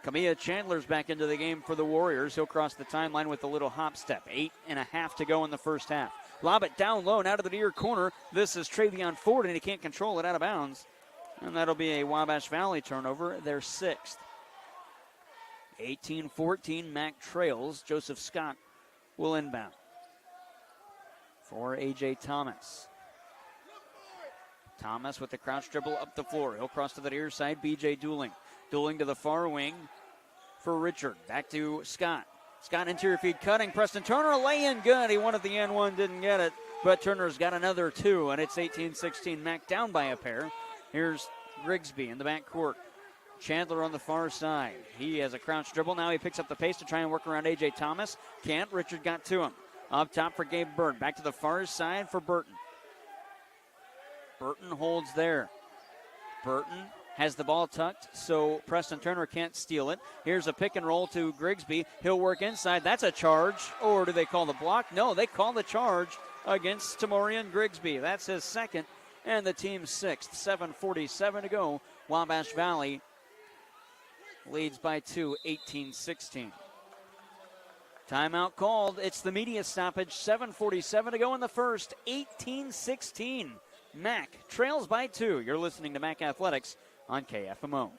Kamiah Chandler's back into the game for the Warriors. He'll cross the timeline with a little hop step. 8.5 to go in the first half. Lob it down low, now to the near corner. This is Travion Ford, and he can't control it out of bounds. And that'll be a Wabash Valley turnover, their sixth. 18-14, Mac trails. Joseph Scott will inbound for A.J. Thomas. Thomas with the crouch dribble up the floor. He'll cross to the near side, B.J. Dooling. Dooling to the far wing for Richard. Back to Scott. Scott interior feed cutting. Preston Turner lay-in good. He wanted the N1, didn't get it. But Turner's got another two, and it's 18-16. Mac down by a pair. Here's Grigsby in the backcourt. Chandler on the far side. He has a crouch dribble. Now he picks up the pace to try and work around A.J. Thomas. Can't. Richard got to him. Up top for Gabe Bird. Back to the far side for Burton. Burton holds there. Burton has the ball tucked, so Preston Turner can't steal it. Here's a pick and roll to Grigsby. He'll work inside. That's a charge. Or do they call the block? No, they call the charge against Tamorian Grigsby. That's his second and the team's sixth. 7:47 to go. Wabash Valley leads by 2, 18-16. Timeout called. It's the media stoppage. 7:47 to go in the first. 18-16. Mac trails by 2. You're listening to Mac Athletics on KFMO.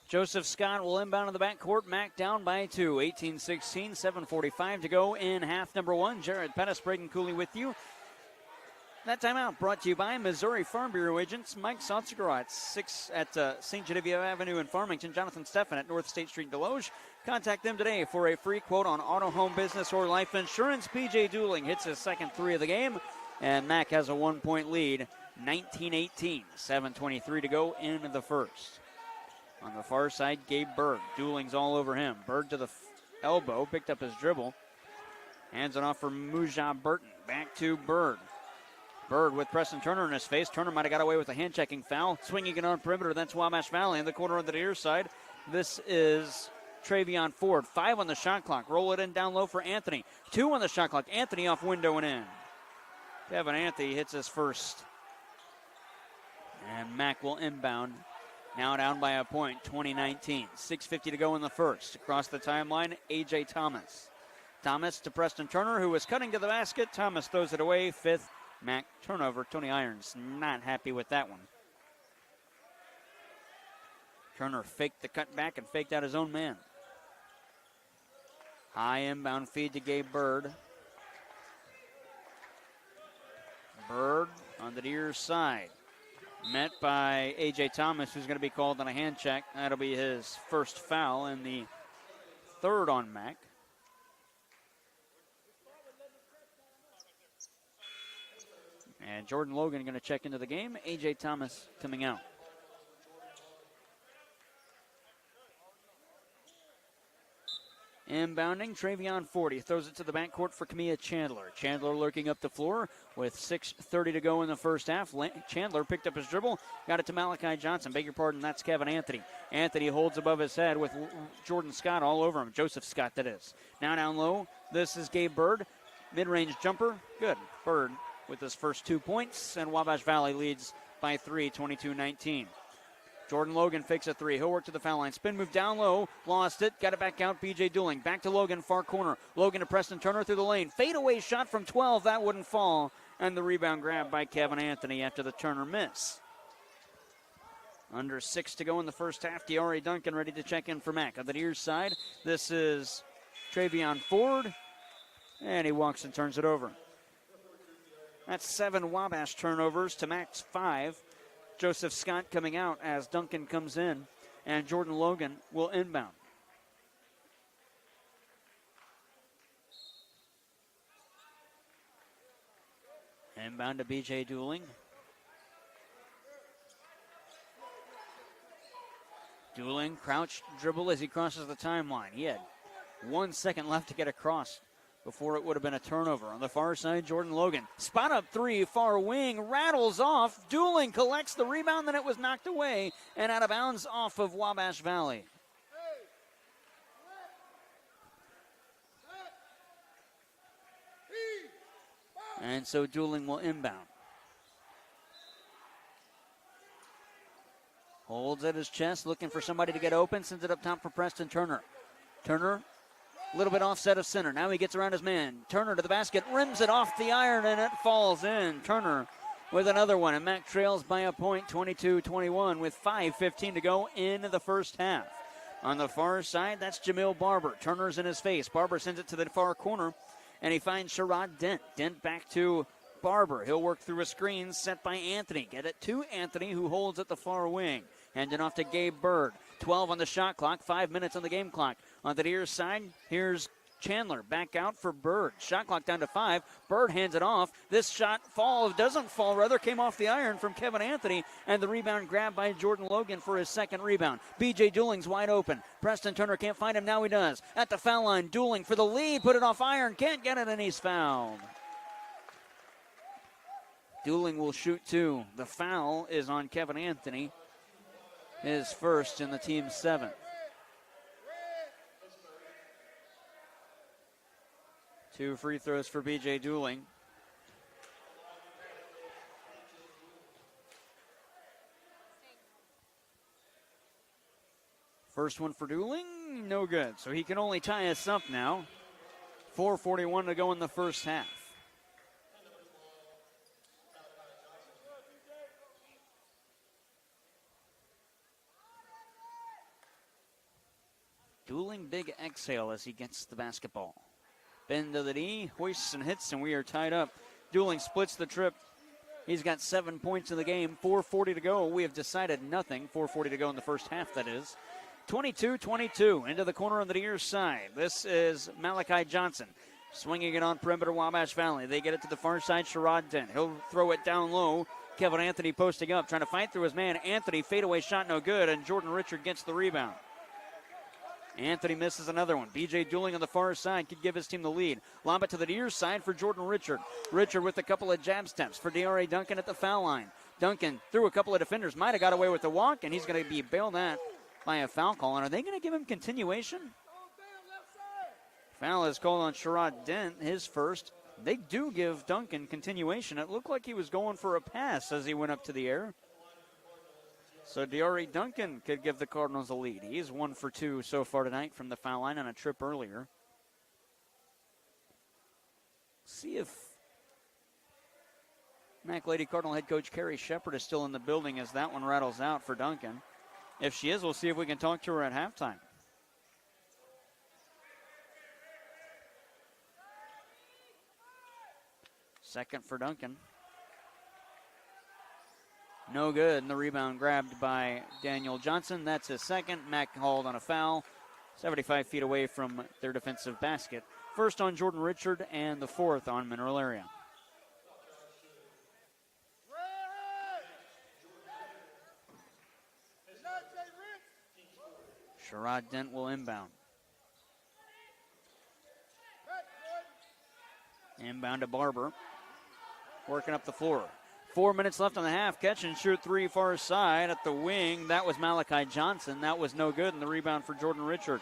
Joseph Scott will inbound in the backcourt. Mac down by 2. 18-16, 7:45 to go in half number one. Jared Pettis, Braden Cooley with you. That timeout brought to you by Missouri Farm Bureau agents Mike Sonsegraw at St. Genevieve Avenue in Farmington. Jonathan Steffen at North State Street in Deloge. Contact them today for a free quote on auto, home, business, or life insurance. B.J. Dooling hits his second three of the game, and Mac has a 1-point lead. 19-18, 7:23 to go in the first. On the far side, Gabe Bird. Dooling's all over him. Bird to the elbow, picked up his dribble. Hands it off for Mujah Burton. Back to Bird. Bird with Preston Turner in his face. Turner might have got away with a hand-checking foul. Swinging it on perimeter, that's Wabash Valley in the corner on the near side. This is Travion Ford. 5 on the shot clock. Roll it in down low for Anthony. 2 on the shot clock. Anthony off window and in. Kevin Anthony hits his first. And Mac will inbound. Now down by a point, 20-19. 6:50 to go in the first. Across the timeline, A.J. Thomas. Thomas to Preston Turner, who was cutting to the basket. Thomas throws it away. Fifth Mac turnover. Tony Irons not happy with that one. Turner faked the cutback and faked out his own man. High inbound feed to Gabe Bird. Bird on the near side. Met by A.J. Thomas, who's going to be called on a hand check. That'll be his first foul and the third on Mac. And Jordan Logan going to check into the game. A.J. Thomas coming out. Inbounding, Travion Ford. He throws it to the backcourt for Kamia Chandler. Chandler lurking up the floor with 6:30 to go in the first half. Chandler picked up his dribble, got it to Malachi Johnson. Beg your pardon, that's Kevin Anthony. Anthony holds above his head with Jordan Scott all over him. Joseph Scott, that is. Now down low, this is Gabe Bird. Mid-range jumper, good. Bird with his first 2 points, and Wabash Valley leads by 3, 22-19. Jordan Logan fakes a three. He'll work to the foul line. Spin move down low. Lost it. Got it back out. B.J. Dooling. Back to Logan. Far corner. Logan to Preston Turner through the lane. Fadeaway shot from 12. That wouldn't fall. And the rebound grab by Kevin Anthony after the Turner miss. Under 6 to go in the first half. Diari Duncan ready to check in for Mac. On the near side, this is Travion Ford. And he walks and turns it over. That's 7 Wabash turnovers to Mac's 5. Joseph Scott coming out as Duncan comes in, and Jordan Logan will inbound. Inbound to B.J. Dooling. Dooling, crouch, dribble as he crosses the timeline. He had 1 second left to get across before it would have been a turnover. On the far side, Jordan Logan. Spot up three, far wing, rattles off. Dooling collects the rebound, then it was knocked away and out of bounds off of Wabash Valley. And so Dooling will inbound. Holds at his chest, looking for somebody to get open. Sends it up top for Preston Turner. Turner, a little bit offset of center. Now he gets around his man. Turner to the basket, rims it off the iron, and it falls in. Turner with another one, and Mac trails by a point, 22-21, with 5:15 to go in the first half. On the far side, that's Jamil Barber. Turner's in his face. Barber sends it to the far corner, and he finds Sherrod Dent. Dent back to Barber. He'll work through a screen set by Anthony. Get it to Anthony, who holds at the far wing. Handing off to Gabe Bird. 12 on the shot clock, 5 minutes on the game clock. On the near side, here's Chandler back out for Bird. Shot clock down to 5. Bird hands it off. This shot doesn't fall, rather came off the iron from Kevin Anthony, and the rebound grabbed by Jordan Logan for his second rebound. B.J. Dooling's wide open. Preston Turner can't find him. Now he does. At the foul line, Dooling for the lead. Put it off iron. Can't get it, and he's fouled. Dooling will shoot two. The foul is on Kevin Anthony. His first in the team's 7th. Two free throws for B.J. Dooling. First one for Dooling, no good. So he can only tie us up now. 4:41 to go in the first half. Dooling, big exhale as he gets the basketball. Bend to the knee, hoists and hits, and we are tied up. Dooling splits the trip. He's got 7 points in the game. 4:40 to go. We have decided nothing. 4:40 to go in the first half, that is. 22-22 into the corner on the near side. This is Malachi Johnson swinging it on perimeter Wabash Valley. They get it to the far side, Sherrod Dent. He'll throw it down low. Kevin Anthony posting up, trying to fight through his man. Anthony, fadeaway shot, no good, and Jordan Richard gets the rebound. Anthony misses another one. B.J. Dooling on the far side could give his team the lead. Lob it to the near side for Jordan Richard. Richard with a couple of jab steps for D.R.A. Duncan at the foul line. Duncan through a couple of defenders. Might have got away with the walk, and he's going to be bailed out by a foul call. And are they going to give him continuation? Foul is called on Sherrod Dent, his first. They do give Duncan continuation. It looked like he was going for a pass as he went up to the air. So D.R.A. Duncan could give the Cardinals a lead. He's 1 for 2 so far tonight from the foul line on a trip earlier. See if Mac Lady Cardinal head coach Carrie Shepard is still in the building as that one rattles out for Duncan. If she is, we'll see if we can talk to her at halftime. Second for Duncan. No good, and the rebound grabbed by Daniel Johnson. That's his second. Mac hauled on a foul, 75 feet away from their defensive basket. First on Jordan Richard and the fourth on Mineral Area. Sherrod Dent will inbound. Inbound to Barber. Working up the floor. 4 minutes left on the half. Catch and shoot three far side at the wing. That was Malachi Johnson. That was no good. And the rebound for Jordan Richard.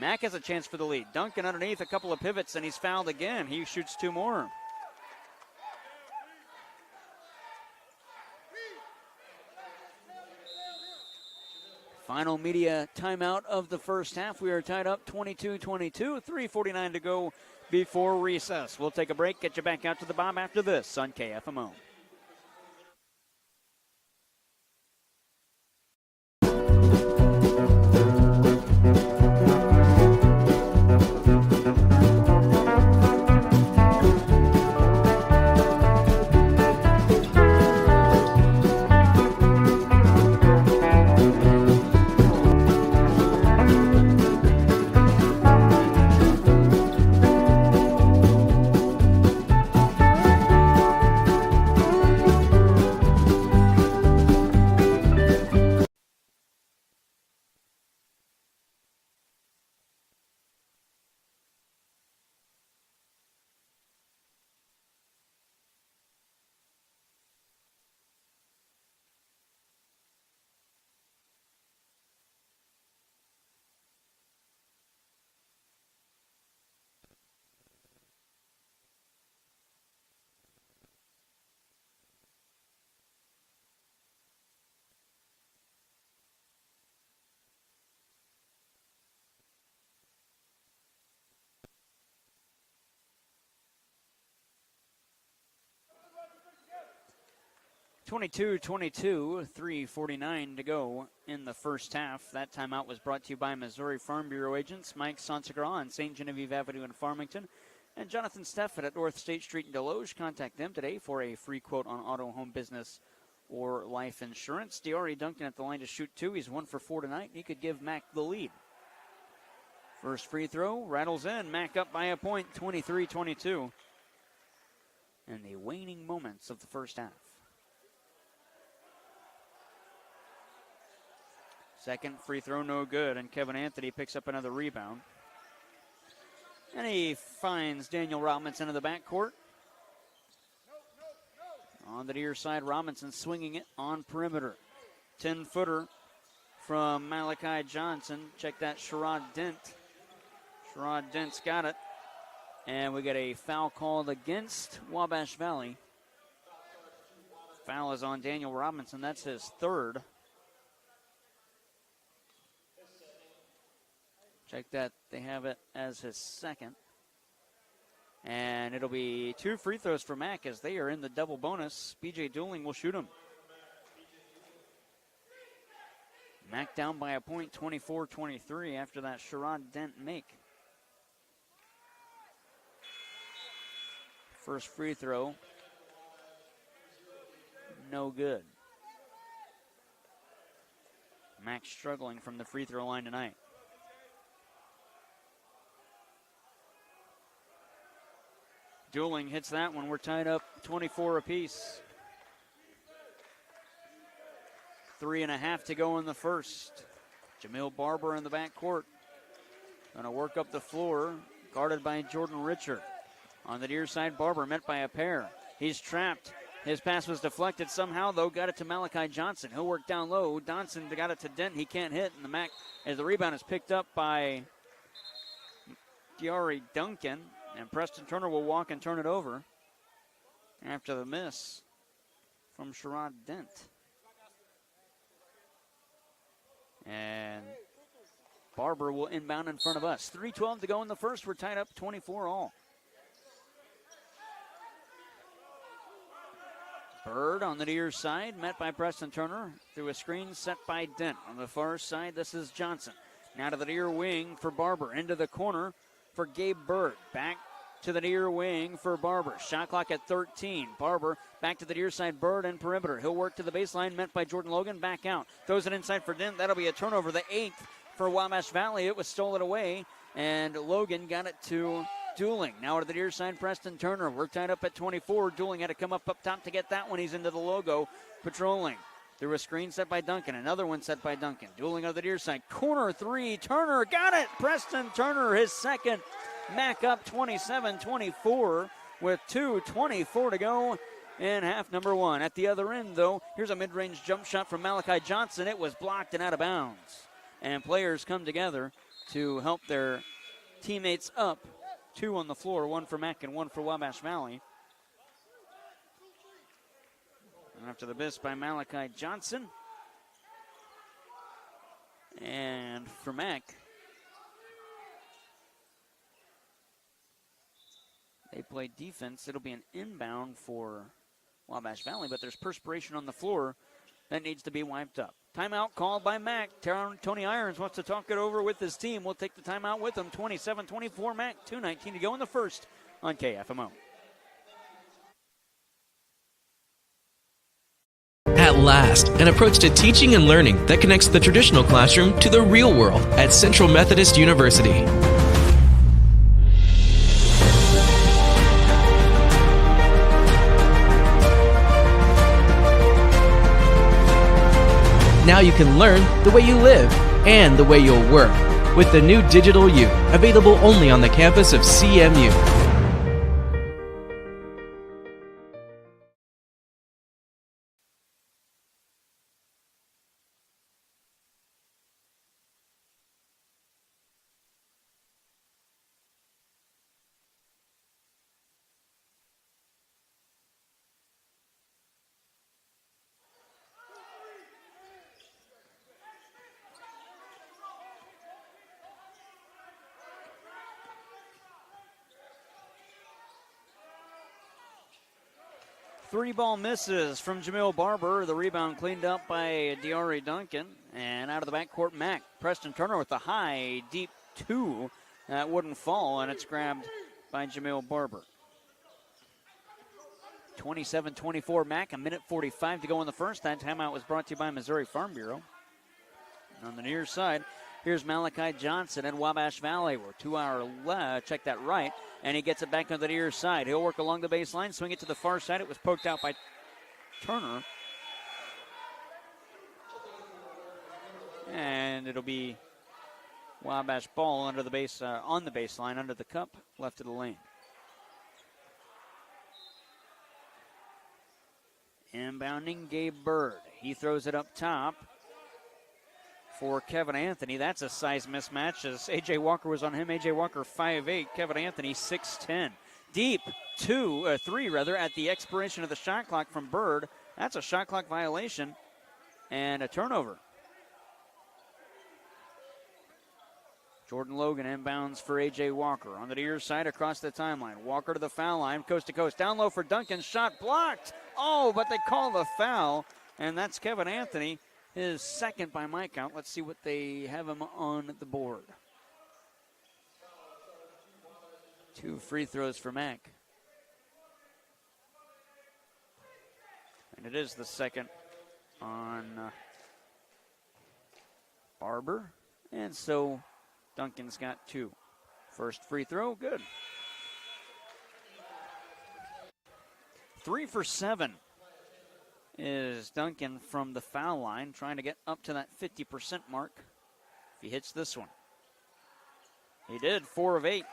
Mack has a chance for the lead. Duncan underneath, a couple of pivots, and he's fouled again. He shoots two more. Final media timeout of the first half. We are tied up 22-22, 3:49 to go before recess. We'll take a break, get you back out to the bomb after this on KFMO. (22-22), 3:49 to go in the first half. That timeout was brought to you by Missouri Farm Bureau agents Mike Sansegraw on St. Genevieve Avenue in Farmington and Jonathan Steffett at North State Street in Deloge. Contact them today for a free quote on auto, home, business, or life insurance. Diori Duncan at the line to shoot two. He's 1 for 4 tonight. He could give Mack the lead. First free throw rattles in. Mack up by a point, 23-22. In the waning moments of the first half. Second free throw, no good, and Kevin Anthony picks up another rebound. And he finds Daniel Robinson in the backcourt. On the near side, Robinson swinging it on perimeter. 10-footer from Malachi Johnson. Check that, Sherrod Dent. Sherrod Dent's got it. And we get a foul called against Wabash Valley. Foul is on Daniel Robinson. That's his third. Check that, they have it as his second. And it'll be 2 free throws for Mack as they are in the double bonus. B.J. Dooling will shoot him. Mack down by a point, 24-23 after that Sherrod Dent make. First free throw, no good. Mack struggling from the free throw line tonight. Dooling hits that one. We're tied up 24 apiece. 3.5 to go in the first. Jamil Barber in the backcourt. Going to work up the floor, guarded by Jordan Richard. On the near side, Barber met by a pair. He's trapped. His pass was deflected somehow, though. Got it to Malachi Johnson. He'll work down low. Johnson got it to Dent. He can't hit. And the rebound is picked up by Diori Duncan. And Preston Turner will walk and turn it over after the miss from Sherrod Dent. And Barber will inbound in front of us. 3:12 to go in the first. We're tied up 24 all. Bird on the near side, met by Preston Turner through a screen set by Dent. On the far side, this is Johnson. Now to the near wing for Barber. Into the corner for Gabe Bird. Back to the near wing for Barber. Shot clock at 13. Barber back to the near side. Bird and perimeter. He'll work to the baseline. Met by Jordan Logan. Back out. Throws it inside for Dent. That'll be a turnover. The 8th for Wabash Valley. It was stolen away. And Logan got it to Dooling. Now to the near side. Preston Turner. We're tied up at 24. Dooling had to come up top to get that one. He's into the logo. Patrolling. Through a screen set by Duncan. Another one set by Duncan. Dueling on the near side. Corner three. Turner got it. Preston Turner, his second. Mac up 27-24 with 2:24 to go in half number one. At the other end, though, here's a mid-range jump shot from Malachi Johnson. It was blocked and out of bounds. And players come together to help their teammates up. 2 on the floor, 1 for Mac and 1 for Wabash Valley. And after the miss by Malachi Johnson. And for Mac, they play defense. It'll be an inbound for Wabash Valley, but there's perspiration on the floor that needs to be wiped up. Timeout called by Mac. Tony Irons wants to talk it over with his team. We'll take the timeout with him. 27-24 Mac, 2:19 to go in the first on KFMO. At last, an approach to teaching and learning that connects the traditional classroom to the real world at Central Methodist University. Now you can learn the way you live and the way you'll work with the new Digital U, available only on the campus of CMU. Three ball misses from Jamil Barber. The rebound cleaned up by Diari Duncan. And out of the backcourt, Mac. Preston Turner with the high, deep 2. That wouldn't fall, and it's grabbed by Jamil Barber. 27-24 Mac, a minute 45 to go in the first. That timeout was brought to you by Missouri Farm Bureau. And on the near side, here's Malachi Johnson and Wabash Valley. We're 2 hour left. Check that right. And he gets it back on the near side. He'll work along the baseline, swing it to the far side. It was poked out by Turner. And it'll be Wabash ball under the base, on the baseline, under the cup, left of the lane. Inbounding Gabe Bird. He throws it up top for Kevin Anthony. That's a size mismatch as A.J. Walker was on him. A.J. Walker 5'8", Kevin Anthony 6'10". Deep 3 at the expiration of the shot clock from Bird. That's a shot clock violation and a turnover. Jordan Logan inbounds for A.J. Walker. On the near side across the timeline. Walker to the foul line, coast to coast. Down low for Duncan. Shot blocked. Oh, but they call the foul, and that's Kevin Anthony. His second by my count. Let's see what they have him on the board. 2 free throws for Mac. And it is the second on Barber. And so Duncan's got 2. First free throw, good. 3 for 7. Is Duncan from the foul line, trying to get up to that 50% mark if he hits this one. He did, 4 of 8.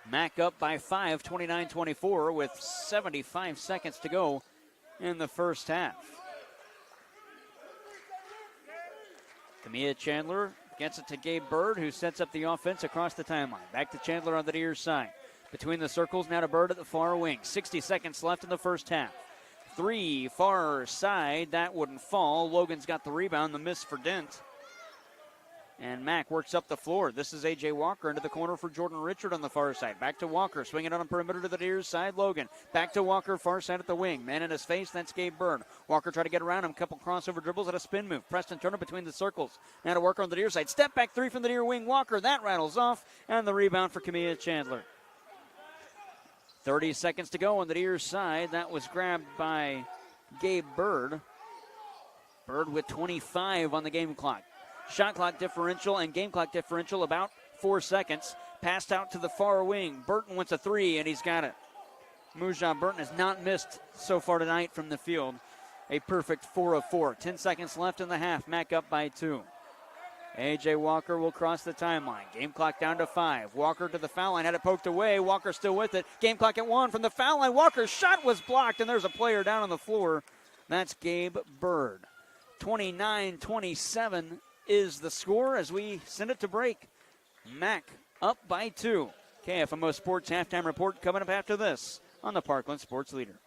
Mac up by 5, 29-24 with 75 seconds to go in the first half. Kamia Chandler gets it to Gabe Bird, who sets up the offense across the timeline. Back to Chandler on the near side. Between the circles, now to Bird at the far wing. 60 seconds left in the first half. 3 far side, that wouldn't fall. Logan's got the rebound, the miss for Dent. And Mac works up the floor. This is A.J. Walker into the corner for Jordan Richard on the far side. Back to Walker, swinging on the perimeter to the near side. Logan back to Walker, far side at the wing. Man in his face, that's Gabe Bird. Walker tried to get around him, couple crossover dribbles at a spin move. Preston Turner between the circles. Now to Walker on the near side. Step back 3 from the near wing. Walker, that rattles off. And the rebound for Kamia Chandler. 30 seconds to go on the near side. That was grabbed by Gabe Bird. Bird with 25 on the game clock. Shot clock differential and game clock differential about 4 seconds. Passed out to the far wing. Burton wants a 3, and he's got it. Mujan Burton has not missed so far tonight from the field. a perfect 4 of 4. 10 seconds left in the half. Mac up by 2. A.J. Walker will cross the timeline. Game clock down to 5. Walker to the foul line, had it poked away. Walker still with it. Game clock at 1 from the foul line. Walker's shot was blocked, and there's a player down on the floor. That's Gabe Bird. 29-27 is the score as we send it to break. Mac up by 2. KFMO Sports Halftime Report coming up after this on the Parkland Sports Leader.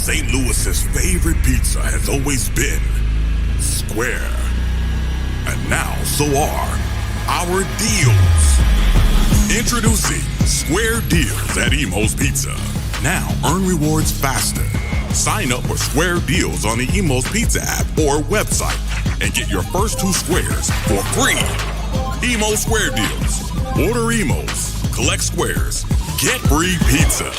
St. Louis's favorite pizza has always been square. And now so are our deals. Introducing Square Deals at Emo's Pizza. Now earn rewards faster. Sign up for Square Deals on the Emo's Pizza app or website and get your first 2 squares for free. Emo Square Deals. Order Emos. Collect squares. Get free pizza.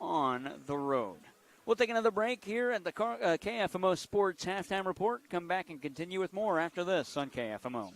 on the road. We'll take another break here at the KFMO Sports Halftime Report. Come back and continue with more after this on KFMO.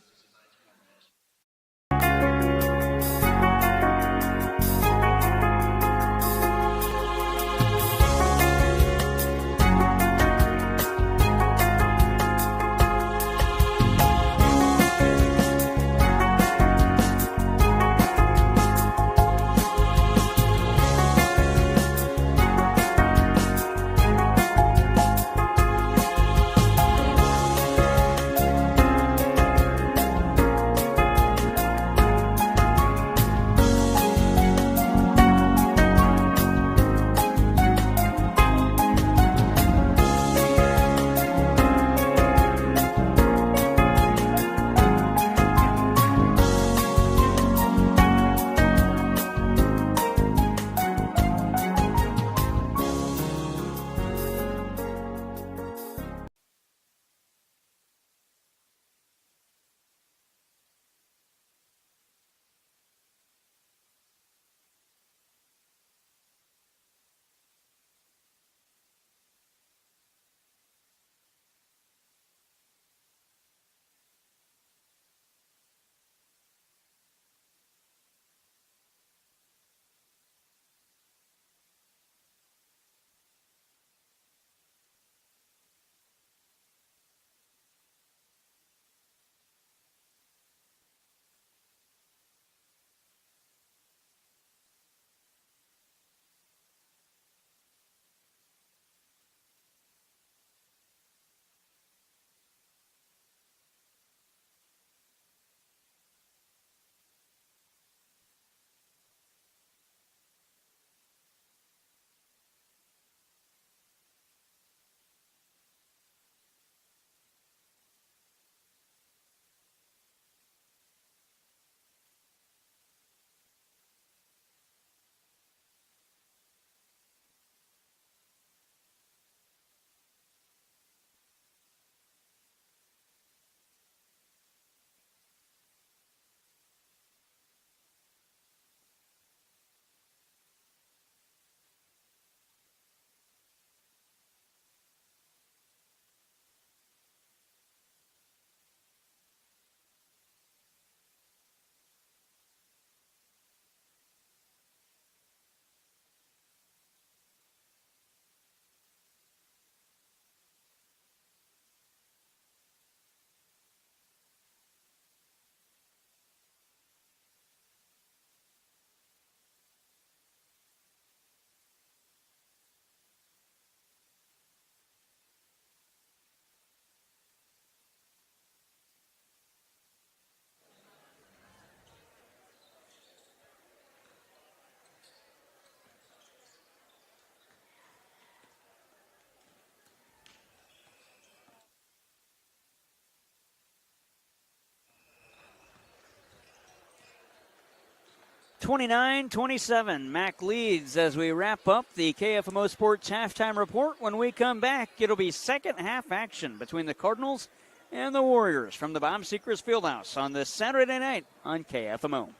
(29-27). Mac leads as we wrap up the KFMO Sports Halftime Report. When we come back, it'll be second half action between the Cardinals and the Warriors from the Bob Seekers Fieldhouse on this Saturday night on KFMO.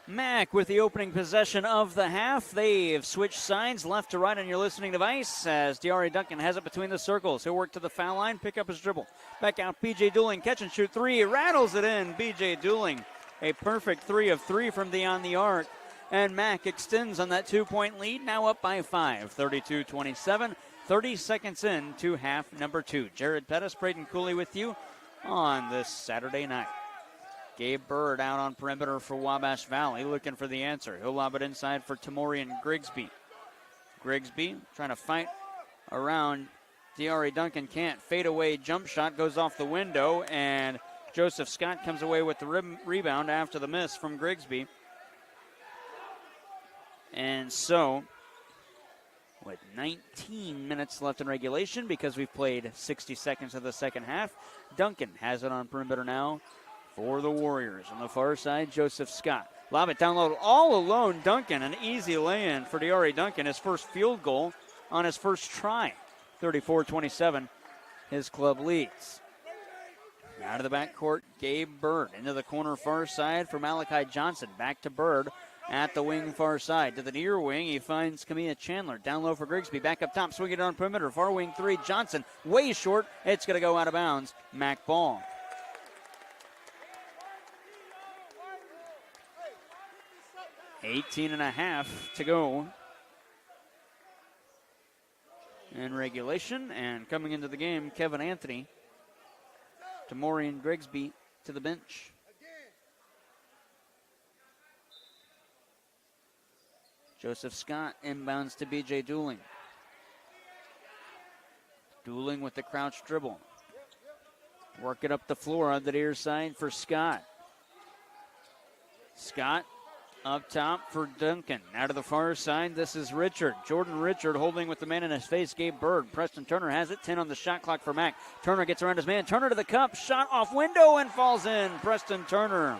Mack with the opening possession of the half. They've switched sides left to right on your listening device as De'Ari Duncan has it between the circles. He'll work to the foul line, pick up his dribble. Back out, B.J. Dooling, catch and shoot three. Rattles it in. B.J. Dooling, a perfect 3 of 3 from beyond the arc. And Mack extends on that 2-point lead, now up by 5, 32-27. 30 seconds in to half number 2. Jared Pettis, Braden Cooley with you on this Saturday night. Gabe Bird out on perimeter for Wabash Valley, looking for the answer. He'll lob it inside for Tamorian Grigsby. Grigsby trying to fight around De'Ari Duncan, can't. Fade away jump shot goes off the window, and Joseph Scott comes away with the rebound after the miss from Grigsby. And so, with 19 minutes left in regulation, because we've played 60 seconds of the second half, Duncan has it on perimeter now for the Warriors. On the far side, Joseph Scott. Lob it down low, all alone. Duncan, an easy lay-in for De'Ari Duncan, his first field goal on his first try. 34-27, his club leads. Out of the backcourt, Gabe Bird. Into the corner far side for Malachi Johnson. Back to Bird at the wing far side. To the near wing, he finds Kamia Chandler. Down low for Grigsby. Back up top, swing it on perimeter. Far wing 3, Johnson. Way short. It's going to go out of bounds. Mac ball. $18 and a half to go in regulation. And coming into the game, Kevin Anthony. Tamorian Grigsby to the bench. Joseph Scott inbounds to B.J. Dooling. Dooling with the crouch dribble. Work it up the floor on the near side for Scott. Scott up top for Duncan. Out to the far side, this is Richard. Jordan Richard holding with the man in his face, Gabe Bird. Preston Turner has it, 10 on the shot clock for Mack. Turner gets around his man. Turner to the cup, shot off window and falls in. Preston Turner.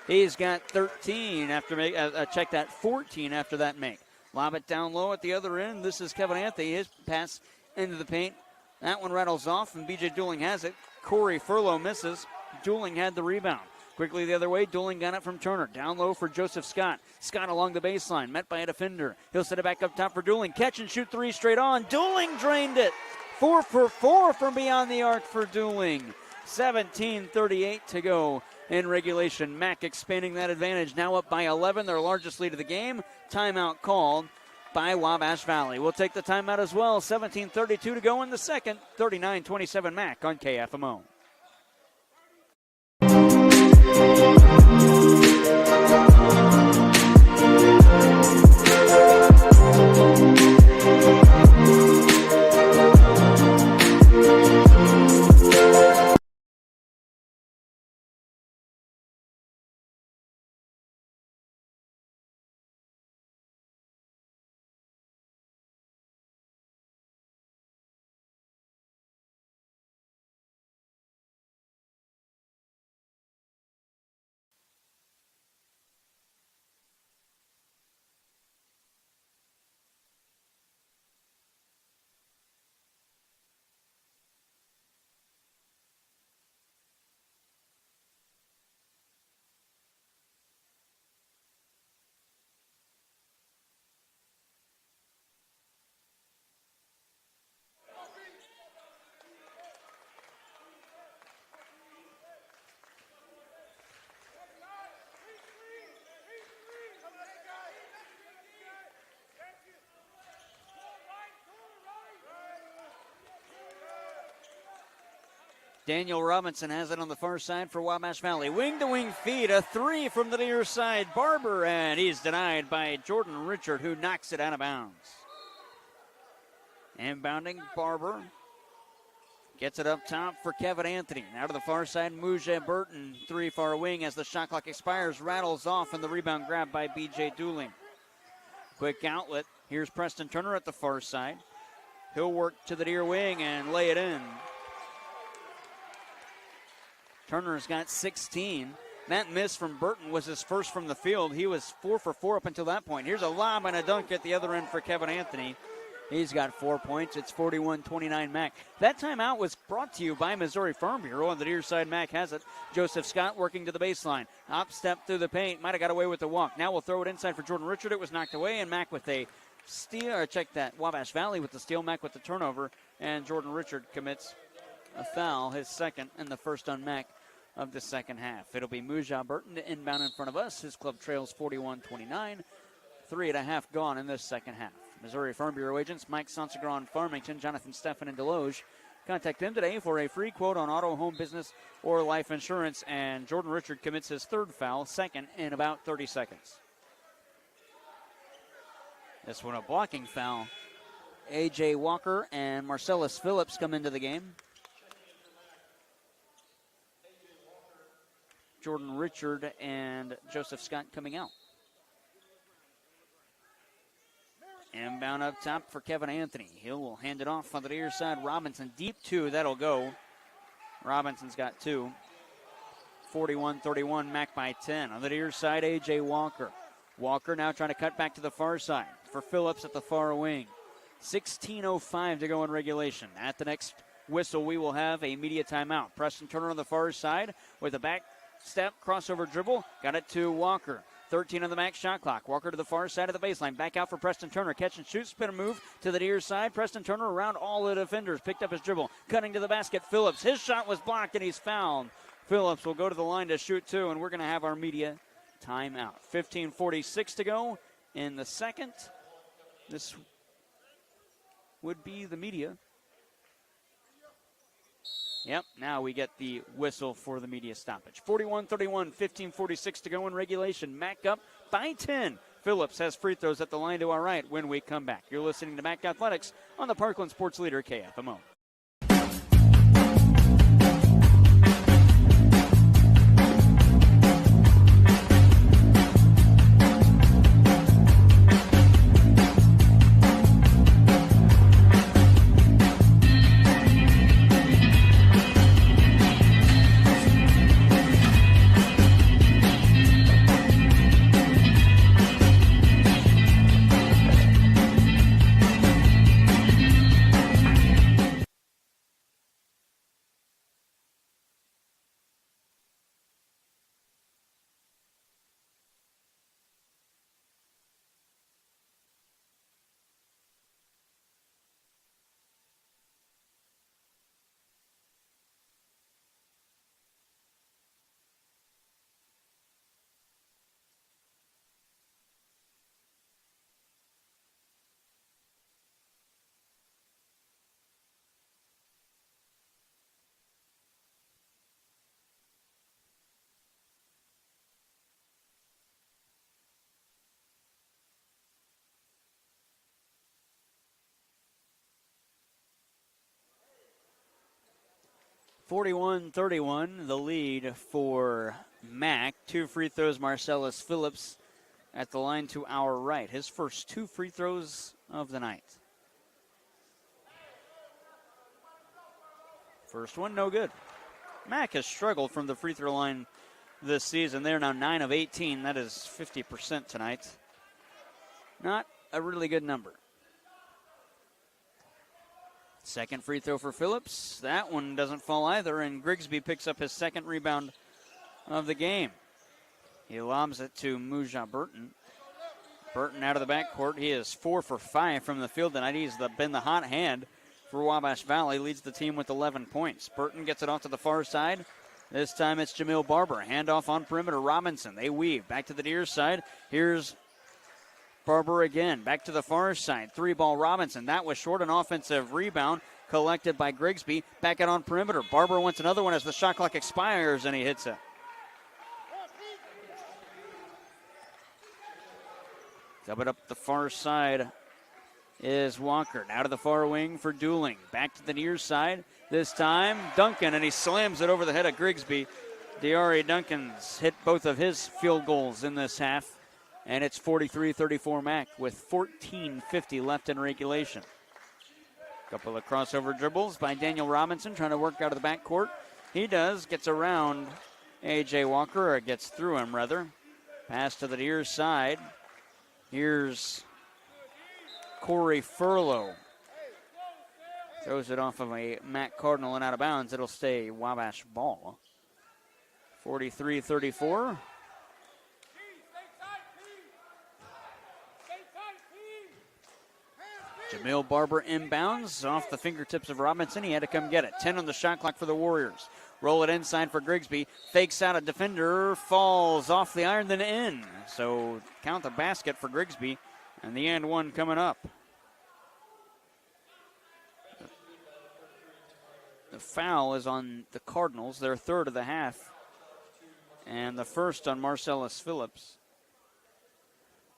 He's got 13 after make. Check that, 14 after that make. Lob it down low at the other end. This is Kevin Anthony. His pass into the paint. That one rattles off, and B.J. Dooling has it. Corey Furlow misses. Dooling had the rebound. Quickly the other way, Dooling got it from Turner. Down low for Joseph Scott. Scott along the baseline, met by a defender. He'll set it back up top for Dooling. Catch and shoot 3 straight on. Dooling drained it. 4 for 4 from beyond the arc for Dooling. 17:38 to go in regulation. Mack expanding that advantage. Now up by 11, their largest lead of the game. Timeout called by Wabash Valley. We'll take the timeout as well. 17:32 to go in the second. 39-27 Mack on KFMO. Daniel Robinson has it on the far side for Wabash Valley. Wing-to-wing feed, a 3 from the near side. Barber, and he's denied by Jordan Richard, who knocks it out of bounds. Inbounding Barber. Gets it up top for Kevin Anthony. Now to the far side, Mujah Burton, 3 far wing as the shot clock expires. Rattles off, and the rebound grabbed by B.J. Dooling. Quick outlet. Here's Preston Turner at the far side. He'll work to the near wing and lay it in. Turner's got 16. That miss from Burton was his first from the field. He was 4 for 4 up until that point. Here's a lob and a dunk at the other end for Kevin Anthony. He's got 4 points. It's 41-29 Mac. That timeout was brought to you by Missouri Farm Bureau. On the near side, Mac has it. Joseph Scott working to the baseline. Hop step through the paint. Might have got away with the walk. Now we'll throw it inside for Jordan Richard. It was knocked away, and Mac with a steal. Or check that. Wabash Valley with the steal. Mac with the turnover. And Jordan Richard commits a foul, his second, and the first on Mac of the second half. It'll be Muja Burton to inbound in front of us. His club trails 41-29. 3.5 gone in this second half. Missouri Farm Bureau agents Mike Sonsagron, Farmington, Jonathan Steffen in Deloge. Contact them today for a free quote on auto, home, business, or life insurance. And Jordan Richard commits his third foul, second in about 30 seconds. This one a blocking foul. A.J. Walker and Marcellus Phillips come into the game. Jordan Richard and Joseph Scott coming out. Inbound up top for Kevin Anthony. Hill will hand it off on the near side. Robinson deep two. That'll go. Robinson's got two. 41-31, Mac by 10. On the near side, A.J. Walker. Walker now trying to cut back to the far side for Phillips at the far wing. 16:05 to go in regulation. At the next whistle, we will have a media timeout. Preston Turner on the far side with a back step, crossover dribble. Got it to Walker. 13 on the max shot clock. Walker to the far side of the baseline. Back out for Preston Turner. Catch and shoot. Spin and move to the near side. Preston Turner around all the defenders. Picked up his dribble. Cutting to the basket. Phillips. His shot was blocked and he's fouled. Phillips will go to the line to shoot two, and we're going to have our media timeout. 15:46 to go in the second. This would be the media. Yep, now we get the whistle for the media stoppage. 41-31, 15:46 to go in regulation. Mac up by 10. Phillips has free throws at the line to our right when we come back. You're listening to Mac Athletics on the Parkland Sports Leader, KFMO. (41-31), the lead for Mac. Two free throws, Marcellus Phillips at the line to our right. His first two free throws of the night. First one, no good. Mac has struggled from the free throw line this season. They're now 9 of 18. That is 50% tonight. Not a really good number. Second free throw for Phillips. That one doesn't fall either, and Grigsby picks up his second rebound of the game. He lobs it to Muja Burton. Burton out of the backcourt. He is 4 for 5 from the field tonight. He's been the hot hand for Wabash Valley. Leads the team with 11 points. Burton gets it off to the far side. This time it's Jamil Barber. Handoff on perimeter. Robinson. They weave. Back to the near side. Here's Barber again. Back to the far side. Three ball Robinson. That was short. An offensive rebound collected by Grigsby. Back out on perimeter. Barber wants another one as the shot clock expires, and he hits it. Coming up the far side is Walker. Now to the far wing for Dooling. Back to the near side. This time Duncan, and he slams it over the head of Grigsby. De'Ari Duncan's hit both of his field goals in this half. And it's 43-34 Mac with 14:50 left in regulation. Couple of crossover dribbles by Daniel Robinson trying to work out of the backcourt. He does, gets around A.J. Walker, or gets through him rather. Pass to the near side. Here's Corey Furlow. Throws it off of a Matt Cardinal and out of bounds. It'll stay Wabash ball. 43-34. Jamil Barber inbounds off the fingertips of Robinson. He had to come get it. 10 on the shot clock for the Warriors. Roll it inside for Grigsby. Fakes out a defender. Falls off the iron, then in. So count the basket for Grigsby. And the and one coming up. The foul is on the Cardinals. Their third of the half. And the first on Marcellus Phillips.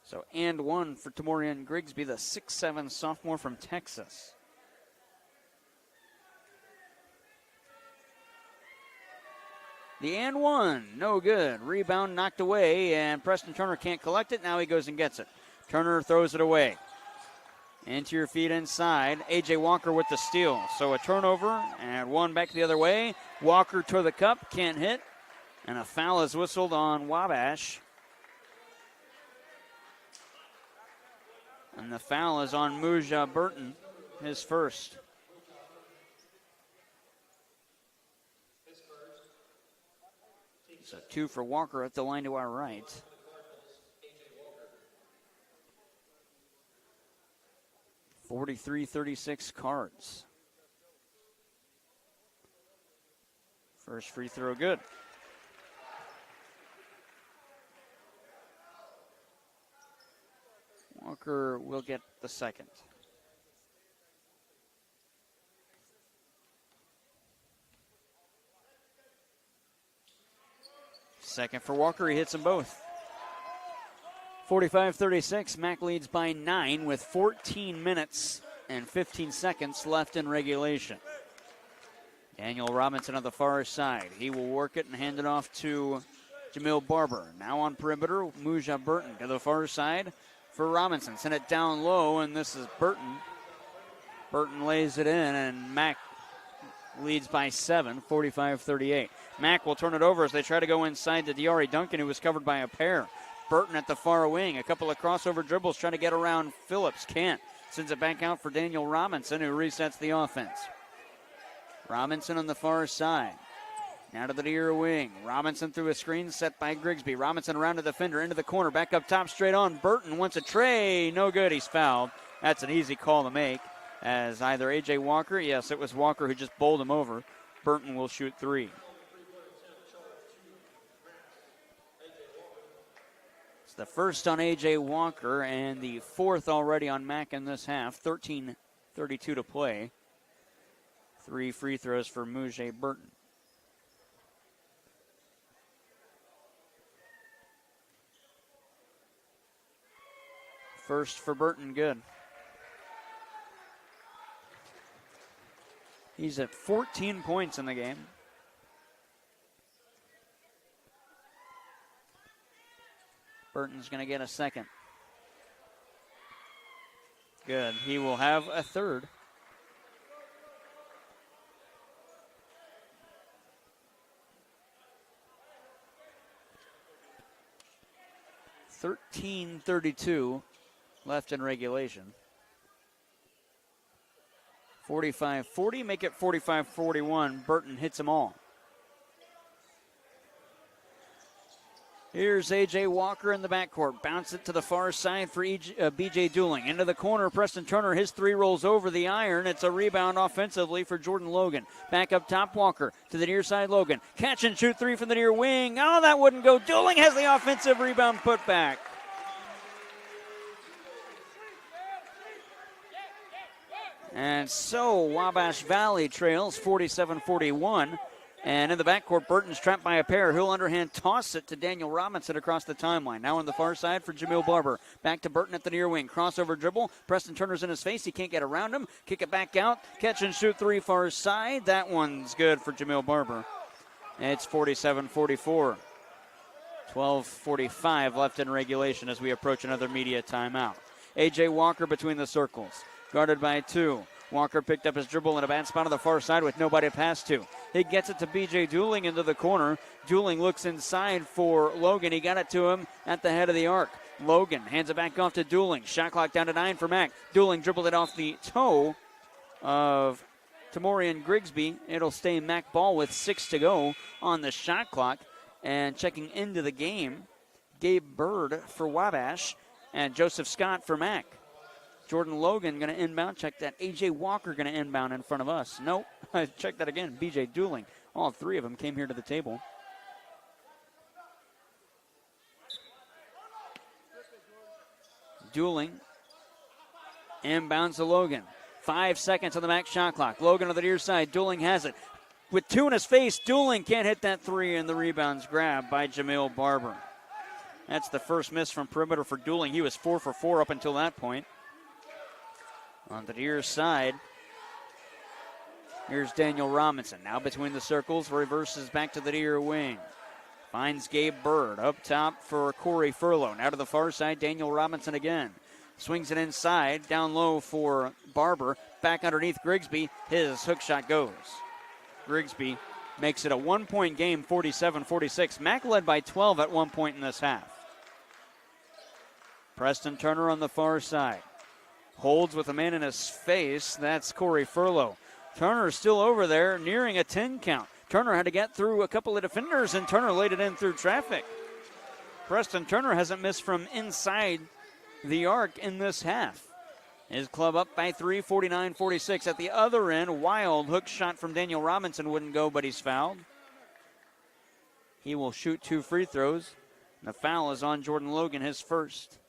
So, and one for Tamorian Grigsby, the 6'7" sophomore from Texas. The and one, no good. Rebound knocked away, and Preston Turner can't collect it. Now he goes and gets it. Turner throws it away. Into your feet inside. A.J. Walker with the steal. So a turnover, and one back the other way. Walker to the cup, can't hit. And a foul is whistled on Wabash. And the foul is on Muja Burton, his first. So 2 for Walker at the line to our right. (43-36) Cards. First free throw good. Walker will get the second. Second for Walker, he hits them both. 45-36, Mac leads by 9 with 14 minutes and 15 seconds left in regulation. Daniel Robinson on the far side. He will work it and hand it off to Jamil Barber. Now on perimeter, Muja Burton to the far side for Robinson. Send it down low, and this is Burton. Burton lays it in, and Mac leads by 7, 45-38. Mac will turn it over as they try to go inside to Diari Duncan, who was covered by a pair. Burton at the far wing. A couple of crossover dribbles trying to get around Phillips. Can't. Sends it back out for Daniel Robinson, who resets the offense. Robinson on the far side. Now to the near wing. Robinson through a screen set by Grigsby. Robinson around the defender into the corner. Back up top straight on. Burton wants a tray. No good. He's fouled. That's an easy call to make, as either A.J. Walker, yes, it was Walker who just bowled him over. Burton will shoot 3. It's the first on A.J. Walker and the fourth already on Mac in this half. 13:32 to play. 3 free throws for Muja Burton. First for Burton, good. He's at 14 points in the game. Burton's going to get a second. Good. He will have a third. (13:32) left in regulation. 45-40, make it 45-41. Burton hits them all. Here's A.J. Walker in the backcourt. Bounce it to the far side for B.J. Dooling. Into the corner, Preston Turner. His 3 rolls over the iron. It's a rebound offensively for Jordan Logan. Back up top, Walker to the near side, Logan. Catch and shoot 3 from the near wing. Oh, that wouldn't go. Dooling has the offensive rebound put back. And so Wabash Valley trails 47-41. And in the backcourt, Burton's trapped by a pair. He'll underhand toss it to Daniel Robinson across the timeline. Now on the far side for Jamil Barber. Back to Burton at the near wing. Crossover dribble. Preston Turner's in his face. He can't get around him. Kick it back out. Catch and shoot 3 far side. That one's good for Jamil Barber. It's 47-44. 12:45 left in regulation as we approach another media timeout. A.J. Walker between the circles. Guarded by 2. Walker picked up his dribble in a bad spot on the far side with nobody to pass to. He gets it to B.J. Dooling into the corner. Dooling looks inside for Logan. He got it to him at the head of the arc. Logan hands it back off to Dooling. Shot clock down to 9 for Mac. Dooling dribbled it off the toe of Tamorian Grigsby. It'll stay Mac ball with 6 to go on the shot clock. And checking into the game, Gabe Bird for Wabash and Joseph Scott for Mac. Jordan Logan going to inbound. Check that. A.J. Walker going to inbound in front of us. Nope. Check that again. B.J. Dooling. All 3 of them came here to the table. Dooling inbounds to Logan. 5 seconds on the Mac shot clock. Logan on the near side. Dooling has it. With 2 in his face, Dooling can't hit that 3, and the rebound's grabbed by Jamil Barber. That's the first miss from perimeter for Dooling. He was 4 for 4 up until that point. On the near side, here's Daniel Robinson. Now between the circles, reverses back to the near wing. Finds Gabe Bird up top for Corey Furlow. Now to the far side, Daniel Robinson again. Swings it inside, down low for Barber. Back underneath Grigsby. His hook shot goes. Grigsby makes it a 1-point game, 47-46. Mac led by 12 at one point in this half. Preston Turner on the far side. Holds with a man in his face. That's Corey Furlow. Turner still over there, nearing a 10 count. Turner had to get through a couple of defenders, and Turner laid it in through traffic. Preston Turner hasn't missed from inside the arc in this half. His club up by 3, 49-46. At the other end, wild hook shot from Daniel Robinson wouldn't go, but he's fouled. He will shoot 2 free throws. The foul is on Jordan Logan, his first.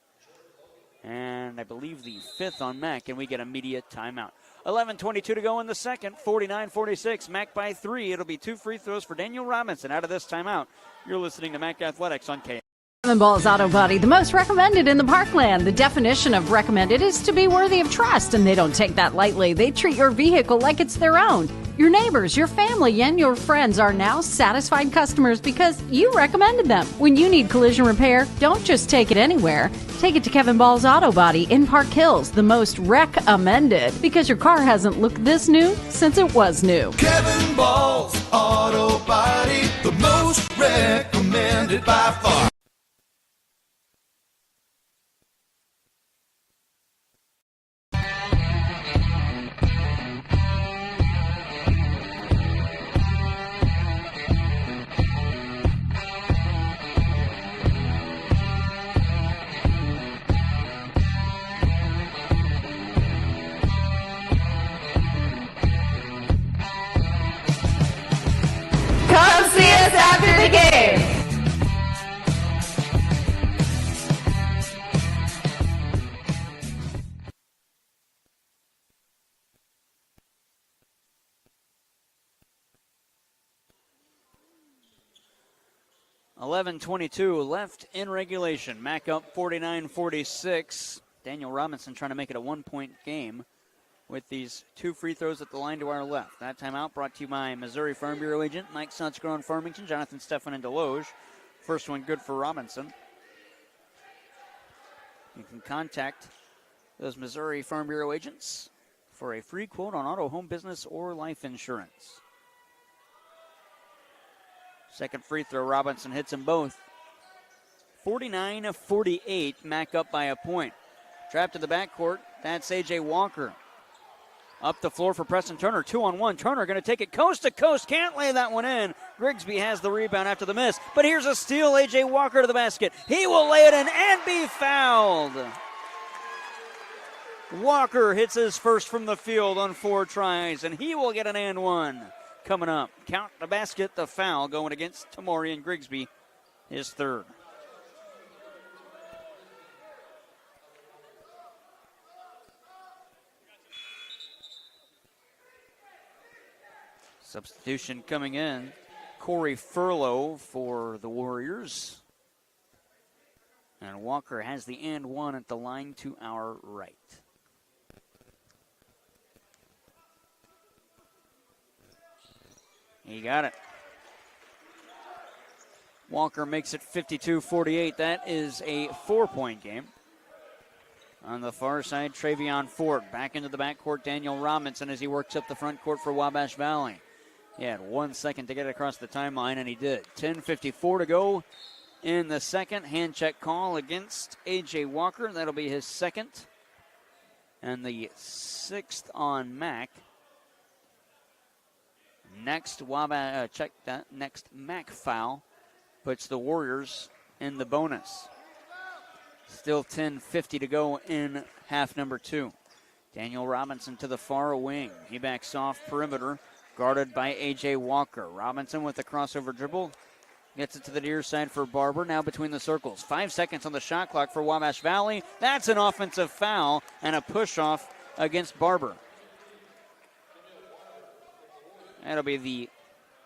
And I believe the 5th on Mac, and we get immediate timeout. 11:22 to go in the second, 49-46. Mac by 3. It'll be 2 free throws for Daniel Robinson out of this timeout. You're listening to Mac Athletics on K. Kevin Ball's Auto Body, the most recommended in the Parkland. The definition of recommended is to be worthy of trust, and they don't take that lightly. They treat your vehicle like it's their own. Your neighbors, your family, and your friends are now satisfied customers because you recommended them. When you need collision repair, don't just take it anywhere. Take it to Kevin Ball's Auto Body in Park Hills, the most recommended, because your car hasn't looked this new since it was new. Kevin Ball's Auto Body, the most recommended by far. Come see us after the game. $11:22 left in regulation. Mac up 49-46. Daniel Robinson trying to make it a 1-point game with these 2 free throws at the line to our left. That timeout brought to you by Missouri Farm Bureau agent Mike Sunsgrow in Farmington, Jonathan Stephan in Deloge. First one good for Robinson. You can contact those Missouri Farm Bureau agents for a free quote on auto, home, business, or life insurance. Second free throw, Robinson hits them both. 49-48, Mac up by a point. Trapped in the backcourt, that's A.J. Walker. Up the floor for Preston Turner, 2-on-1. Turner going to take it coast to coast, can't lay that one in. Grigsby has the rebound after the miss, but here's a steal, A.J. Walker to the basket. He will lay it in and be fouled. Walker hits his first from the field on 4 tries, and he will get an and one. Coming up, count the basket, the foul going against Tamorian Grigsby, his third. Substitution coming in, Corey Furlow for the Warriors. And Walker has the and one at the line to our right. He got it. Walker makes it 52-48. That is a 4-point game. On the far side, Travion Ford back into the backcourt. Daniel Robinson as he works up the front court for Wabash Valley. He had 1 second to get across the timeline, and he did. 10:54 to go in the second. Hand check call against A.J. Walker. That'll be his second. And the 6th on Mac. Next Wabash, check that. Next MAC foul puts the Warriors in the bonus. Still 10:50 to go in half number 2. Daniel Robinson to the far wing. He backs off perimeter, guarded by A.J. Walker. Robinson with the crossover dribble. Gets it to the near side for Barber. Now between the circles. 5 seconds on the shot clock for Wabash Valley. That's an offensive foul and a push-off against Barber. That'll be the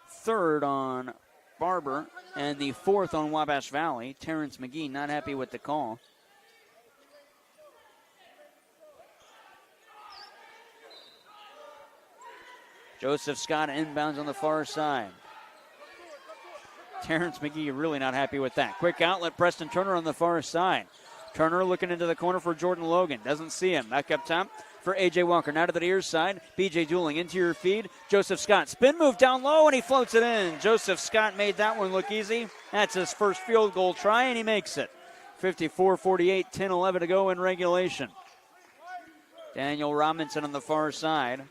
third on Barber and the fourth on Wabash Valley. Terrence McGee not happy with the call. Joseph Scott inbounds on the far side. Terrence McGee really not happy with that. Quick outlet, Preston Turner on the far side. Turner looking into the corner for Jordan Logan. Doesn't see him. Back up top for A.J. Walker. Now to the near side. B.J. Dooling interior feed. Joseph Scott. Spin move down low, and he floats it in. Joseph Scott made that one look easy. That's his first field goal try, and he makes it. 54-48, 10-11 to go in regulation. Daniel Robinson on the far side.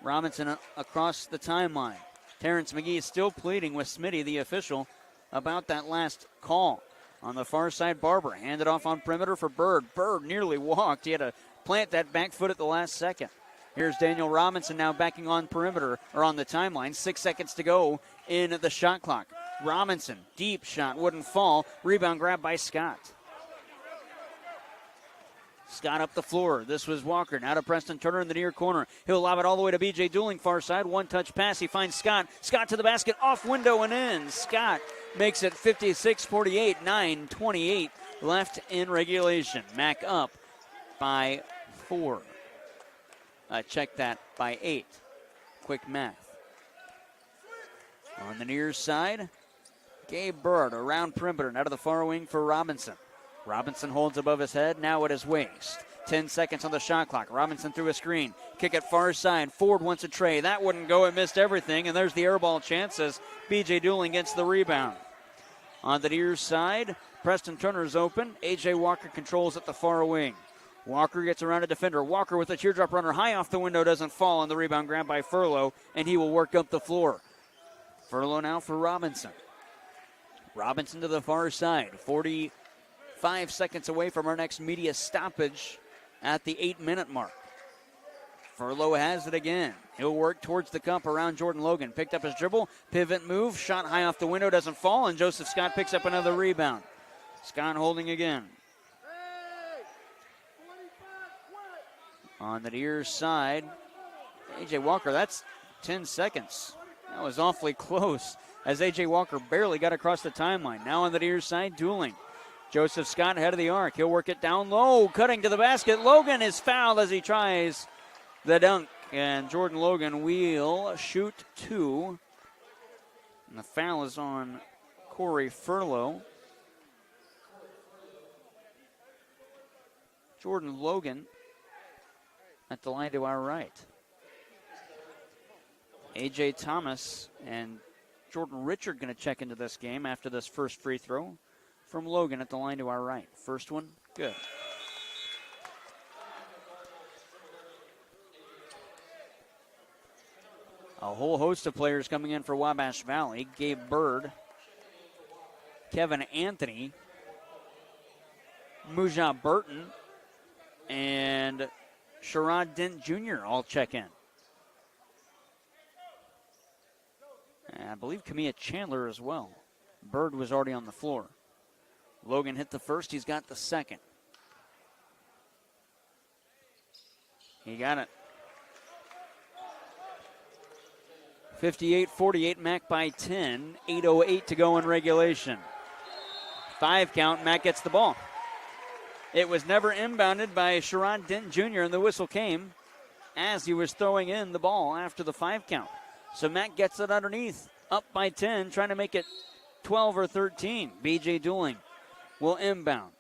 Robinson across the timeline. Terrence McGee is still pleading with Smitty, the official, about that last call. On the far side, Barber handed off on perimeter for Bird. Bird nearly walked. He had to plant that back foot at the last second. Here's Daniel Robinson now backing on perimeter, or on the timeline. 6 seconds to go in the shot clock. Robinson, deep shot, wouldn't fall. Rebound grab by Scott. Scott up the floor. This was Walker. Now to Preston Turner in the near corner. He'll lob it all the way to B.J. Dooling, far side. One-touch pass. He finds Scott. Scott to the basket, off window and in. Scott makes it 56-48, 9:28 left in regulation. Mac up by 4. Check that, by 8. Quick math. On the near side, Gabe Bird around perimeter. Now to the far wing for Robinson. Robinson holds above his head, now at his waist. 10 seconds on the shot clock. Robinson through a screen. Kick it far side. Ford wants a tray. That wouldn't go. It missed everything, and there's the air ball chance as B.J. Dooling gets the rebound. On the near side, Preston Turner's open. A.J. Walker controls at the far wing. Walker gets around a defender. Walker with a teardrop runner high off the window, doesn't fall on the rebound grab by Furlow, and he will work up the floor. Furlow now for Robinson. Robinson to the far side. 45 seconds away from our next media stoppage at the 8-minute mark. Furlow has it again. He'll work towards the cup around Jordan Logan. Picked up his dribble, pivot move, shot high off the window, doesn't fall, and Joseph Scott picks up another rebound. Scott holding again. On the near side, A.J. Walker, that's 10 seconds. That was awfully close as A.J. Walker barely got across the timeline. Now on the near side, Dooling. Joseph Scott ahead of the arc. He'll work it down low, cutting to the basket. Logan is fouled as he tries the dunk. And Jordan Logan will shoot 2. And the foul is on Corey Furlow. Jordan Logan at the line to our right. A.J. Thomas and Jordan Richard going to check into this game after this first free throw from Logan at the line to our right. First one, good. A whole host of players coming in for Wabash Valley. Gabe Bird, Kevin Anthony, Mujah Burton, and Sherrod Dent Jr. all check in. And I believe Kamia Chandler as well. Bird was already on the floor. Logan hit the first. He's got the second. He got it. 58-48, Mac by 10. 8:08 to go in regulation. 5 count, Mac gets the ball. It was never inbounded by Sherrod Dent Jr., and the whistle came as he was throwing in the ball after the 5 count. So Mac gets it underneath, up by 10, trying to make it 12 or 13. B.J. Dooling will inbound.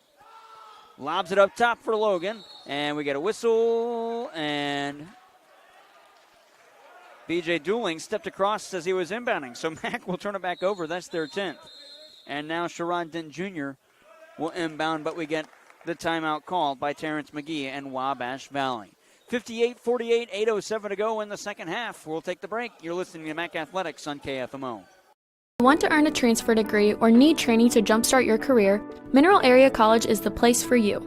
Lobs it up top for Logan, and we get a whistle, and B.J. Dooling stepped across as he was inbounding. So Mac will turn it back over. That's their 10th. And now Sherrod Dent Jr. will inbound, but we get the timeout called by Terrence McGee and Wabash Valley. 58-48, 8:07 to go in the second half. We'll take the break. You're listening to MAC Athletics on KFMO. Want to earn a transfer degree or need training to jumpstart your career? Mineral Area College is the place for you.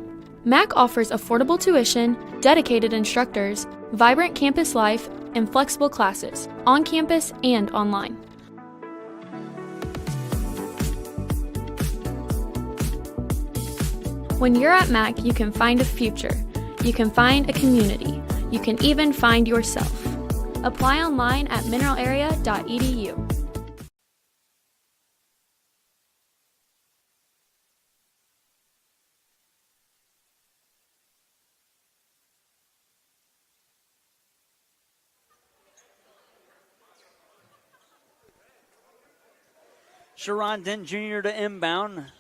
MAC offers affordable tuition, dedicated instructors, vibrant campus life, and flexible classes, on campus and online. When you're at MAC, you can find a future. You can find a community. You can even find yourself. Apply online at mineralarea.edu. Sherrod Dent Jr. to inbound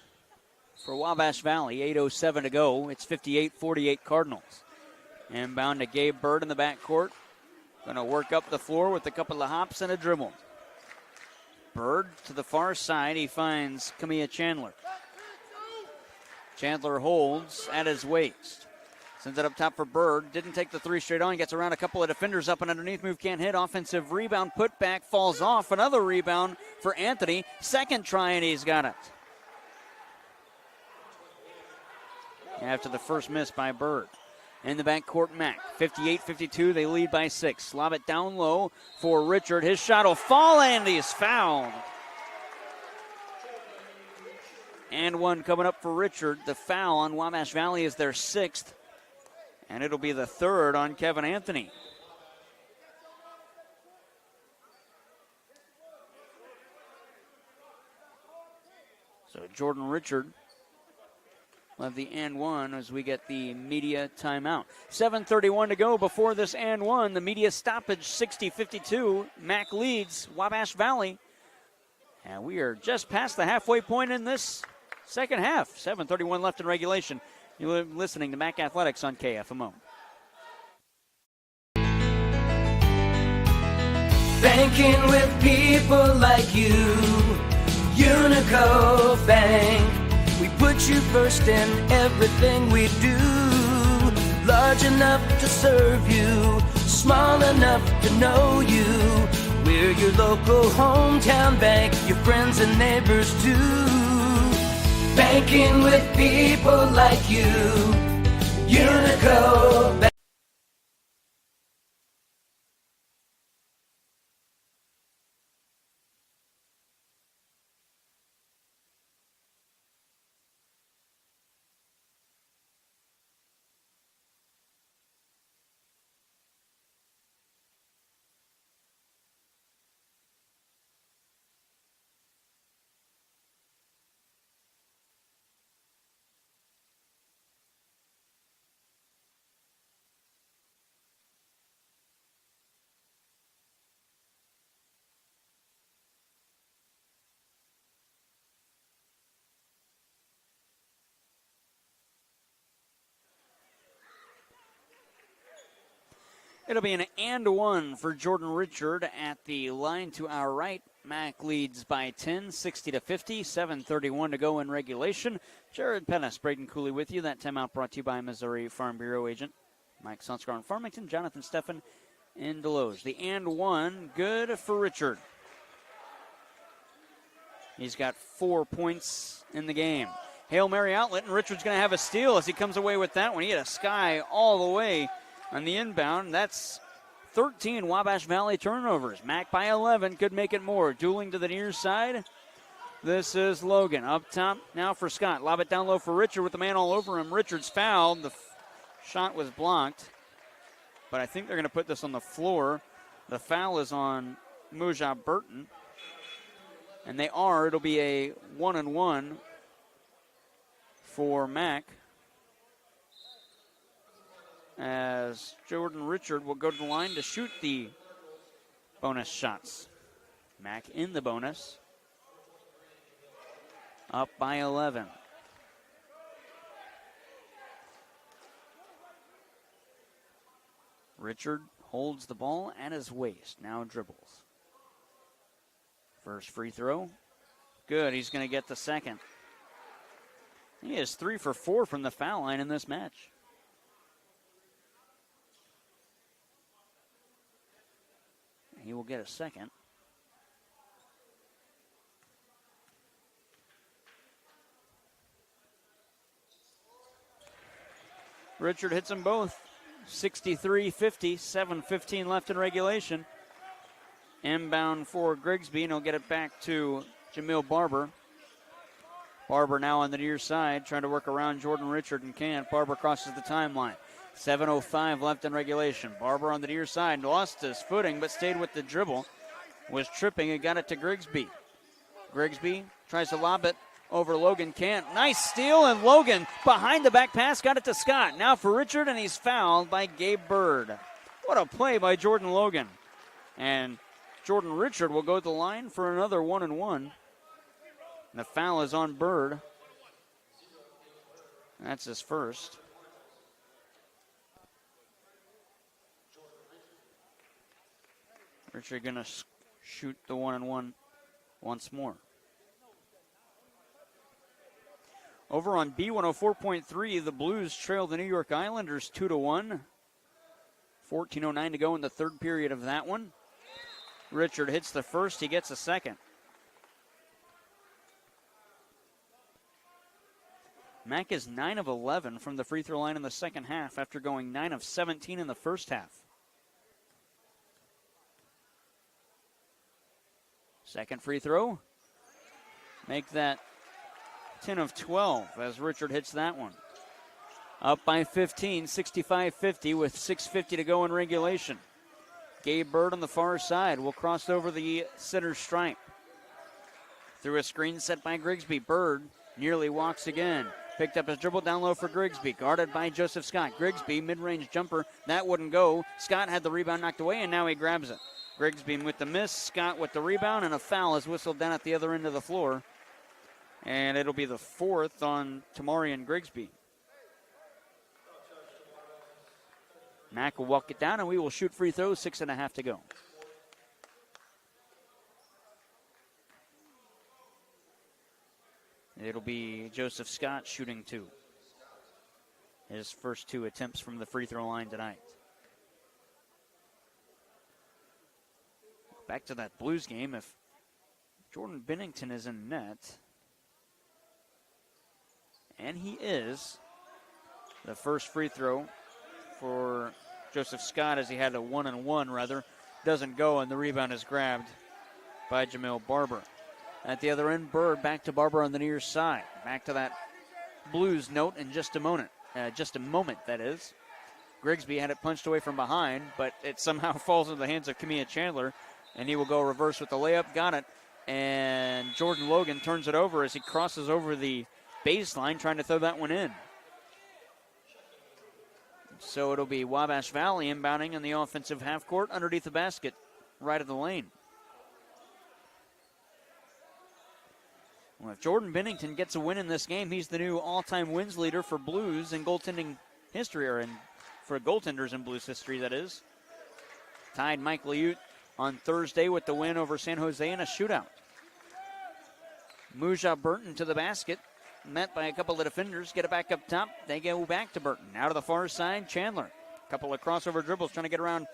for Wabash Valley. 8:07 to go. It's 58-48 Cardinals. Inbound to Gabe Bird in the backcourt. Going to work up the floor with a couple of hops and a dribble. Bird to the far side. He finds Kamia Chandler. Chandler holds at his waist. Sends it up top for Bird. Didn't take the three straight on. Gets around a couple of defenders up and underneath. Move can't hit. Offensive rebound. Put back. Falls off. Another rebound for Anthony. Second try and he's got it. After the first miss by Bird. In the backcourt, Mac. 58-52. They lead by 6. Lob it down low for Richard. His shot will fall and he's fouled. And one coming up for Richard. The foul on Wabash Valley is their 6th. And it'll be the 3rd on Kevin Anthony. So Jordan Richard will have the and one as we get the media timeout. 7:31 to go before this and one. The media stoppage 60-52. Mac leads Wabash Valley. And we are just past the halfway point in this second half. 7:31 left in regulation. You're listening to MAC Athletics on KFMO. Banking with people like you, Unico Bank. We put you first in everything we do. Large enough to serve you, small enough to know you. We're your local hometown bank, your friends and neighbors too. Banking with people like you, Unico Bank. It'll be an and one for Jordan Richard at the line to our right. Mac leads by 10, 60-50, 7:31 to go in regulation. Jared Pettis, Braden Cooley with you. That timeout brought to you by Missouri Farm Bureau agent Mike Sunskar in Farmington, Jonathan Steffen in Deloge. The and one, good for Richard. He's got 4 points in the game. Hail Mary outlet, and Richard's going to have a steal as he comes away with that one. He had a sky all the way on the inbound. That's 13 Wabash Valley turnovers. Mac by 11, could make it more. Dueling to the near side. This is Logan. Up top now for Scott. Lob it down low for Richard with the man all over him. Richard's fouled. The shot was blocked. But I think they're going to put this on the floor. The foul is on Muja Burton. And they are. It'll be a 1-and-1 for Mac, as Jordan Richard will go to the line to shoot the bonus shots. Mac in the bonus. Up by 11. Richard holds the ball at his waist. Now dribbles. First free throw. Good. He's going to get the second. He is 3 for 4 from the foul line in this match. He will get a second. Richard hits them both. 63-50, 7:15 left in regulation. Inbound for Grigsby, and he'll get it back to Jamil Barber. Barber now on the near side, trying to work around Jordan Richard and can't. Barber crosses the timeline. 7:05 left in regulation. Barber on the near side, lost his footing, but stayed with the dribble. Was tripping and got it to Grigsby. Grigsby tries to lob it over Logan, can't. Nice steal, and Logan behind the back pass, got it to Scott. Now for Richard, and he's fouled by Gabe Bird. What a play by Jordan Logan. And Jordan Richard will go to the line for another 1-and-1. The foul is on Bird. That's his first. Richard going to shoot the 1-and-1 once more. Over on B104.3, the Blues trail the New York Islanders 2-1. 14:09 to go in the third period of that one. Richard hits the first, he gets a second. Mack is 9 of 11 from the free throw line in the second half after going 9 of 17 in the first half. Second free throw. Make that 10 of 12 as Richard hits that one. Up by 15, 65-50 with 6:50 to go in regulation. Gabe Bird on the far side will cross over the center stripe. Through a screen set by Grigsby. Bird nearly walks again. Picked up his dribble down low for Grigsby. Guarded by Joseph Scott. Grigsby, mid-range jumper. That wouldn't go. Scott had the rebound knocked away, and now he grabs it. Grigsby with the miss. Scott with the rebound, and a foul is whistled down at the other end of the floor. And it'll be the fourth on Tamarian Grigsby. Mack will walk it down, and we will shoot free throws. 6.5 to go. It'll be Joseph Scott shooting 2. His first 2 attempts from the free throw line tonight. Back to that Blues game. If Jordan Bennington is in net, and he is, the first free throw for Joseph Scott, as he had a 1-and-1 rather, doesn't go, and the rebound is grabbed by Jamil Barber. At the other end, Bird back to Barber on the near side. Back to that Blues note in just a moment. That is. Grigsby had it punched away from behind, but it somehow falls into the hands of Kamiah Chandler, and he will go reverse with the layup. Got it, and Jordan Logan turns it over as he crosses over the baseline, trying to throw that one in. So it'll be Wabash Valley inbounding in the offensive half court underneath the basket, right of the lane. Well, if Jordan Bennington gets a win in this game, he's the new all-time wins leader for Blues in goaltending history, or for goaltenders in Blues history, that is. Tied Mike Liute on Thursday with the win over San Jose in a shootout. Muja Burton to the basket, met by a couple of defenders, get it back up top. They go back to Burton. Out to the far side, Chandler. A couple of crossover dribbles trying to get around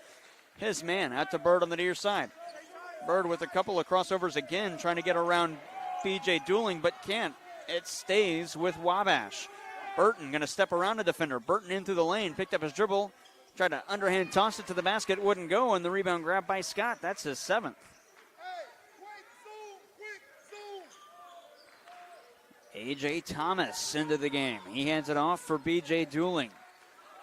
his man. Out to Bird on the near side. Bird with a couple of crossovers again, trying to get around B.J. Dooling, but can't. It stays with Wabash. Burton going to step around the defender. Burton in through the lane, picked up his dribble, tried to underhand toss it to the basket, wouldn't go, and the rebound grabbed by Scott. That's his 7th. A.J. Thomas into the game. He hands it off for B.J. Dooling.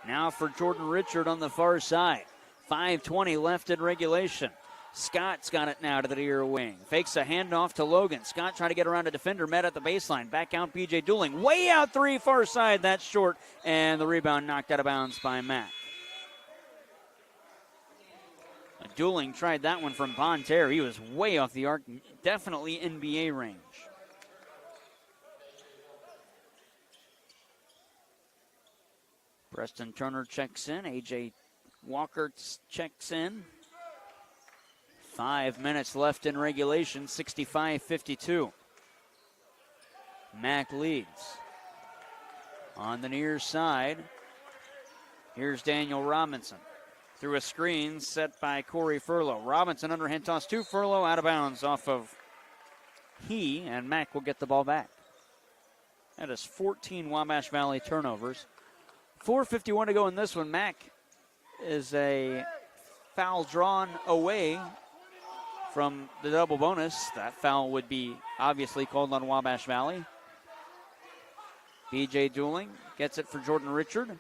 Now for Jordan Richard on the far side. 5:20 left in regulation. Scott's got it now to the near wing. Fakes a handoff to Logan. Scott trying to get around a defender, met at the baseline. Back out B.J. Dooling. Way out 3, far side. That's short. And the rebound knocked out of bounds by Mack. Dooling tried that one from Bonterre. He was way off the arc. Definitely NBA range. Preston Turner checks in. A.J. Walker checks in. 5 minutes left in regulation, 65-52. Mack leads. On the near side, here's Daniel Robinson. through a screen set by Corey Furlow. Robinson underhand toss to Furlow, out of bounds off of and Mack will get the ball back. That is 14 Wabash Valley turnovers. 4:51 to go in this one. Mack is a foul drawn away from the double bonus. That foul would be obviously called on Wabash Valley. B.J. Dooling gets it for Jordan Richard.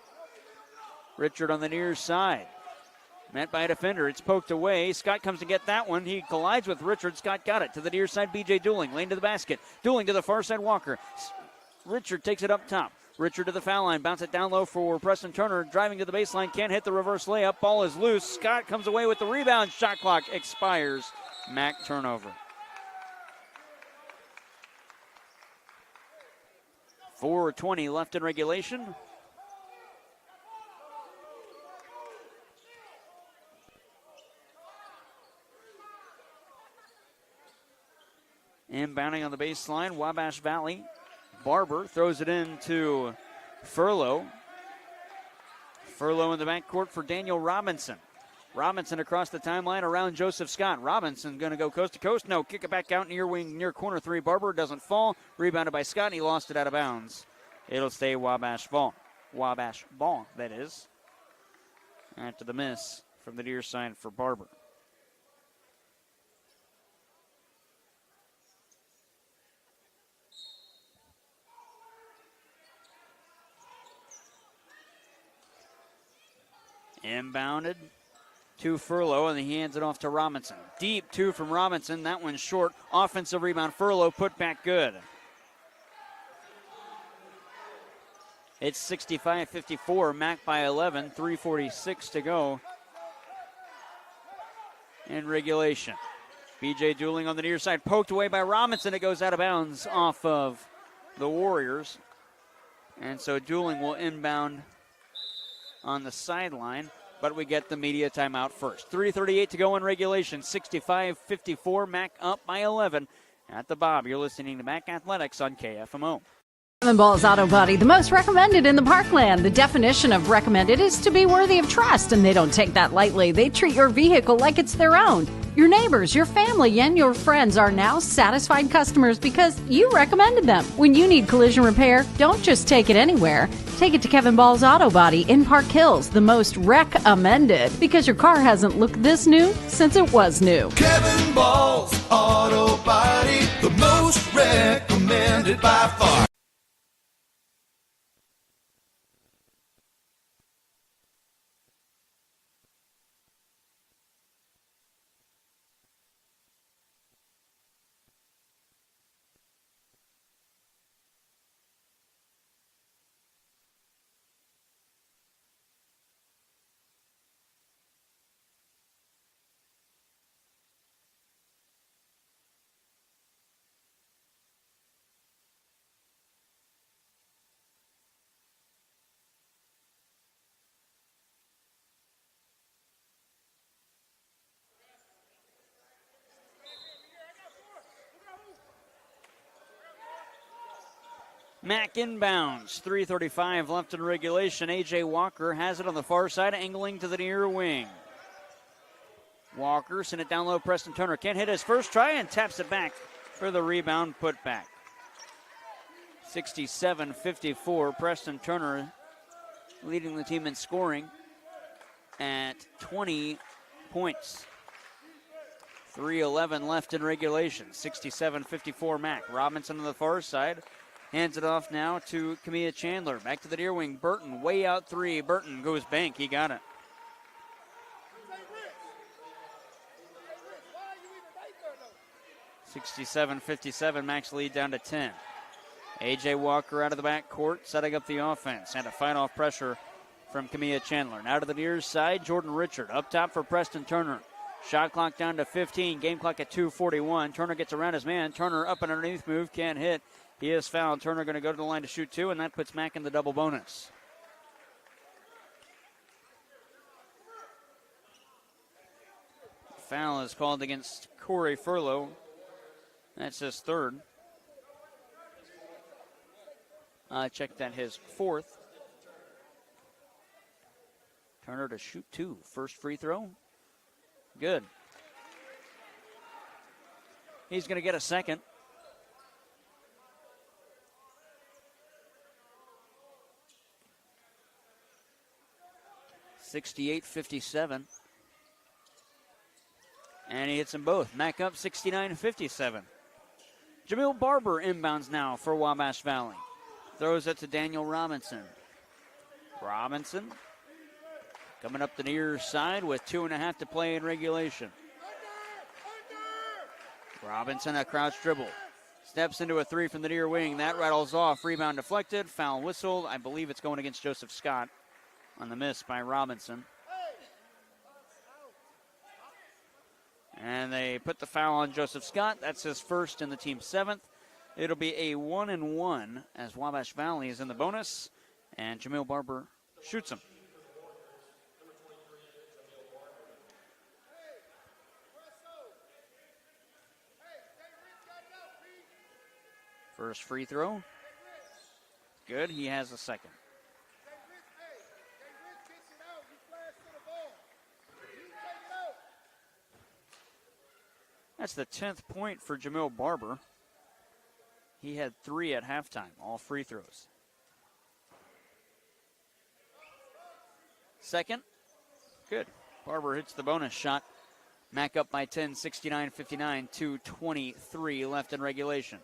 Richard on the near side. Met by a defender. It's poked away. Scott comes to get that one. He collides with Richard. Scott got it to the near side. B.J. Dooling. Lane to the basket. Dooling to the far side. Walker. Richard takes it up top. Richard to the foul line. Bounce it down low for Preston Turner. Driving to the baseline. Can't hit the reverse layup. Ball is loose. Scott comes away with the rebound. Shot clock expires. Mack turnover. 4:20 left in regulation. Inbounding on the baseline, Wabash Valley. Barber throws it in to Furlow. Furlow in the backcourt for Daniel Robinson. Robinson across the timeline around Joseph Scott. Robinson going to go coast to coast. No, kick it back out near wing, near corner three. Barber doesn't fall. Rebounded by Scott, and he lost it out of bounds. It'll stay Wabash ball. Wabash ball, that is. After the miss from the near side for Barber. Inbounded to Furlow, and he hands it off to Robinson. Deep two from Robinson. That one's short. Offensive rebound. Furlow put back good. It's 65-54. Mack by 11. 3:46 to go in regulation. B.J. Dooling on the near side. Poked away by Robinson. It goes out of bounds off of the Warriors. And so Dooling will inbound on the sideline, but we get the media timeout first. 3:38 to go in regulation. 65-54. Mack up by 11 at the Bob. You're listening to Mack Athletics on KFMO. Kevin Ball's Auto Body, the most recommended in the Parkland. The definition of recommended is to be worthy of trust, and they don't take that lightly. They treat your vehicle like it's their own. Your neighbors, your family, and your friends are now satisfied customers because you recommended them. When you need collision repair, don't just take it anywhere. Take it to Kevin Ball's Auto Body in Park Hills, the most recommended, because your car hasn't looked this new since it was new. Kevin Ball's Auto Body, the most recommended by far. Mack inbounds. 3:35 left in regulation. A.J. Walker has it on the far side, angling to the near wing. Walker sent it down low. Preston Turner can't hit his first try and taps it back for the rebound put back. 67-54. Preston Turner leading the team in scoring at 20 points. 3:11 left in regulation. 67-54 Mack. Robinson on the far side. Hands it off now to Kamia Chandler. Back to the near wing. Burton way out three. Burton goes bank. He got it. (67-57). Max lead down to 10. A.J. Walker out of the back court, setting up the offense. And a fight off pressure from Kamia Chandler. Now to the near side. Jordan Richard up top for Preston Turner. Shot clock down to 15. Game clock at 2:41. Turner gets around his man. Turner up and underneath move. Can't hit. He is fouled. Turner going to go to the line to shoot two, and that puts Mack in the double bonus. Foul is called against Corey Furlow. That's his third. Check that, his fourth. Turner to shoot 2. First free throw. Good. He's going to get a second. (68-57). And he hits them both. Mack up 69-57. Jamil Barber inbounds now for Wabash Valley. Throws it to Daniel Robinson. Robinson coming up the near side with 2.5 to play in regulation. Robinson, a crouch dribble. Steps into a 3 from the near wing. That rattles off. Rebound deflected. Foul whistled. I believe it's going against Joseph Scott on the miss by Robinson. And they put the foul on Joseph Scott. That's his first and the team's 7th. It'll be a 1-and-1 as Wabash Valley is in the bonus. And Jamil Barber shoots him. First free throw. Good. He has a second. That's the 10th point for Jamil Barber. He had 3 at halftime, all free throws. Second. Good. Barber hits the bonus shot. Mack up by 10, 69-59, 2:23 left in regulation.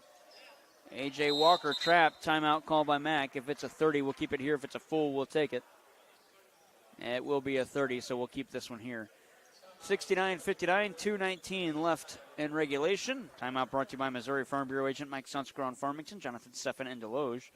A.J. Walker trapped. Timeout called by Mack. If it's a 30, we'll keep it here. If it's a full, we'll take it. It will be a 30, so we'll keep this one here. 69-59, 2:19 left in regulation. Timeout brought to you by Missouri Farm Bureau agent Mike Sunsker on Farmington, Jonathan Steffen in Deloge.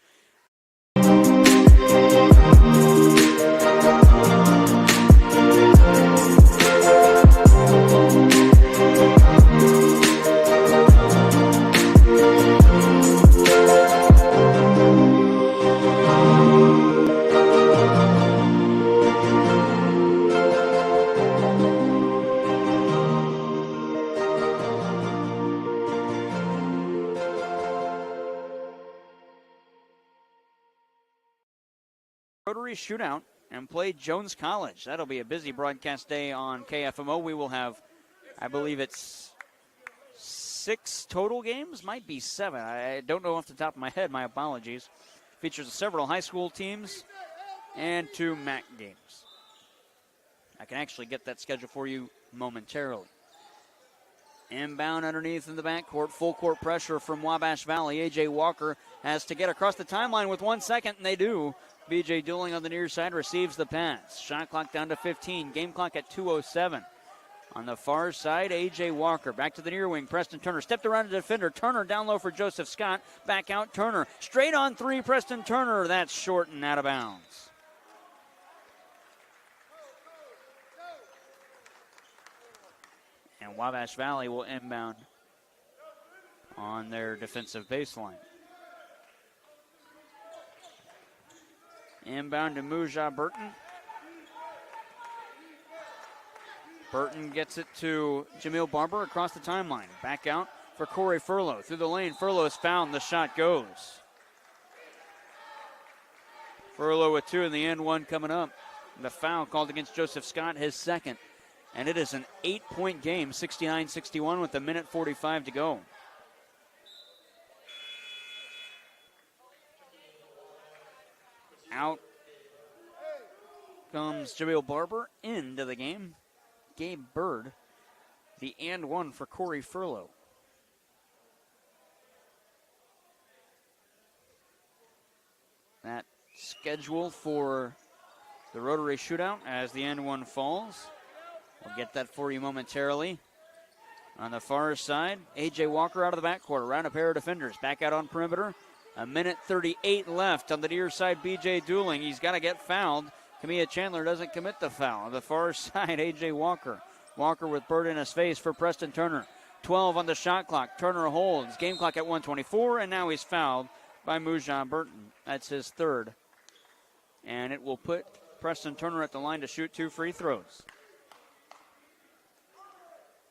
Rotary Shootout and play Jones College. That'll be a busy broadcast day on KFMO. We will have, I believe it's 6 total games, might be 7. I don't know off the top of my head, my apologies. Features several high school teams and 2 MAC games. I can actually get that schedule for you momentarily. Inbound underneath in the backcourt. Full court pressure from Wabash Valley. A.J. Walker has to get across the timeline with 1 second, and they do. B.J. Dooling on the near side receives the pass. Shot clock down to 15. Game clock at 2:07. On the far side, A.J. Walker. Back to the near wing. Preston Turner stepped around the defender. Turner down low for Joseph Scott. Back out Turner. Straight on 3, Preston Turner. That's short and out of bounds. And Wabash Valley will inbound on their defensive baseline. Inbound to Mujah Burton. Burton gets it to Jamil Barber across the timeline. Back out for Corey Furlow. Through the lane, Furlow is found. The shot goes. Furlow with 2 in the end, 1 coming up. The foul called against Joseph Scott, his second. And it is an 8-point game, 69-61 with 1:45 to go. Out comes Jamil Barber into the game. Gabe Bird, the and 1 for Corey Furlow. That schedule for the Rotary Shootout as the and 1 falls. We'll get that for you momentarily. On the far side, A.J. Walker out of the backcourt, around a pair of defenders. Back out on perimeter. 1:38 left on the near side, B.J. Dooling. He's got to get fouled. Kamia Chandler doesn't commit the foul. On the far side, A.J. Walker. Walker with Bird in his face for Preston Turner. 12 on the shot clock. Turner holds. Game clock at 1:24, and now he's fouled by Mujah Burton. That's his 3rd. And it will put Preston Turner at the line to shoot 2 free throws.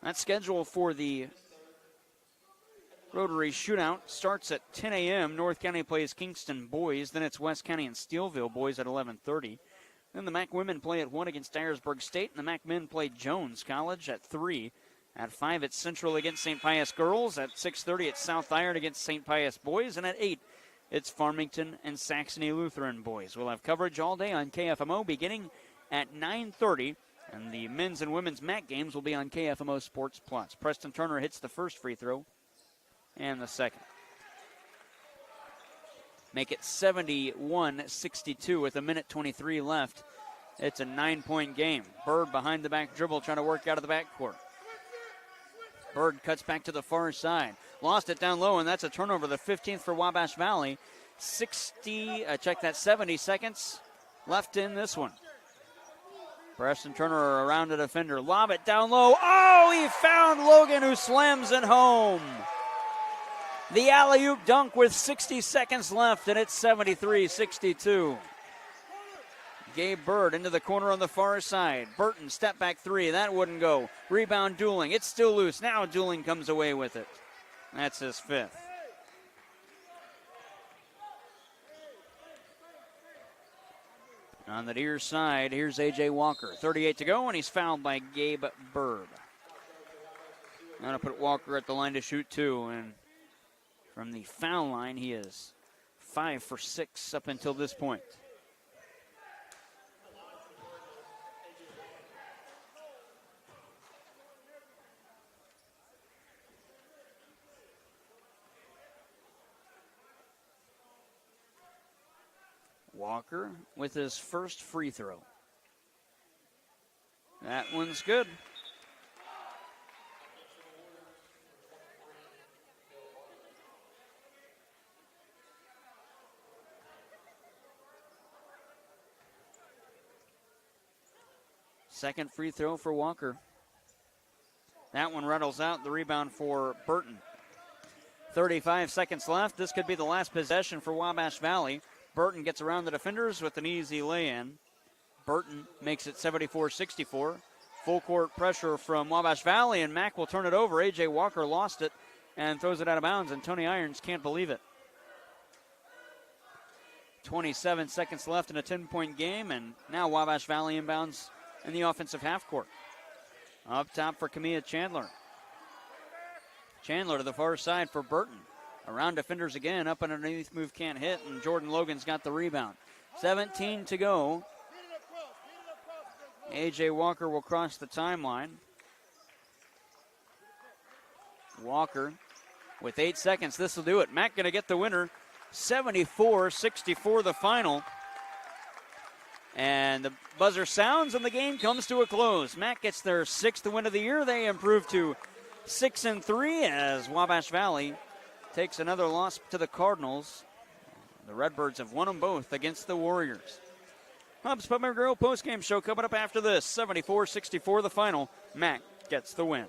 That schedule for the Rotary Shootout starts at 10 a.m. North County plays Kingston boys. Then it's West County and Steelville boys at 11:30. Then the MAC women play at 1 against Dyersburg State, and the MAC men play Jones College at 3. At 5, it's Central against St. Pius girls. At 6:30, it's South Iron against St. Pius boys. And at 8, it's Farmington and Saxony Lutheran boys. We'll have coverage all day on KFMO beginning at 9:30. And the men's and women's MAC games will be on KFMO Sports Plus. Preston Turner hits the first free throw and the second. Make it 71-62 with 1:23 left. It's a 9-point game. Bird behind the back dribble trying to work out of the backcourt. Bird cuts back to the far side. Lost it down low, and that's a turnover, the 15th for Wabash Valley. 70 seconds left in this one. Preston Turner around a defender. Lob it down low. Oh, he found Logan, who slams it home. The alley-oop dunk with 60 seconds left, and it's 73-62. Gabe Bird into the corner on the far side. Burton, step back three. That wouldn't go. Rebound Dooling. It's still loose. Now Dooling comes away with it. That's his 5th. On the near side, here's A.J. Walker. 38 to go, and he's fouled by Gabe Bird. Going to put Walker at the line to shoot 2, and from the foul line, he is 5 for 6 up until this point. Walker with his first free throw. That one's good. Second free throw for Walker. That one rattles out. The rebound for Burton. 35 seconds left. This could be the last possession for Wabash Valley. Burton gets around the defenders with an easy lay-in. Burton makes it 74-64. Full court pressure from Wabash Valley, and Mack will turn it over. A.J. Walker lost it and throws it out of bounds, and Tony Irons can't believe it. 27 seconds left in a 10-point game, and now Wabash Valley inbounds in the offensive half court. Up top for Kamia Chandler. Chandler to the far side for Burton. Around defenders again, up and underneath, move can't hit, and Jordan Logan's got the rebound. 17 to go. A.J. Walker will cross the timeline. Walker with 8 seconds. This will do it. Mack going to get the winner. 74-64 the final. And the buzzer sounds, and the game comes to a close. Mack gets their 6th win of the year. They improve to 6-3 as Wabash Valley takes another loss to the Cardinals. The Redbirds have won them both against the Warriors. Hubs Pub and Grill postgame show coming up after this. 74-64 the final. Mack gets the win.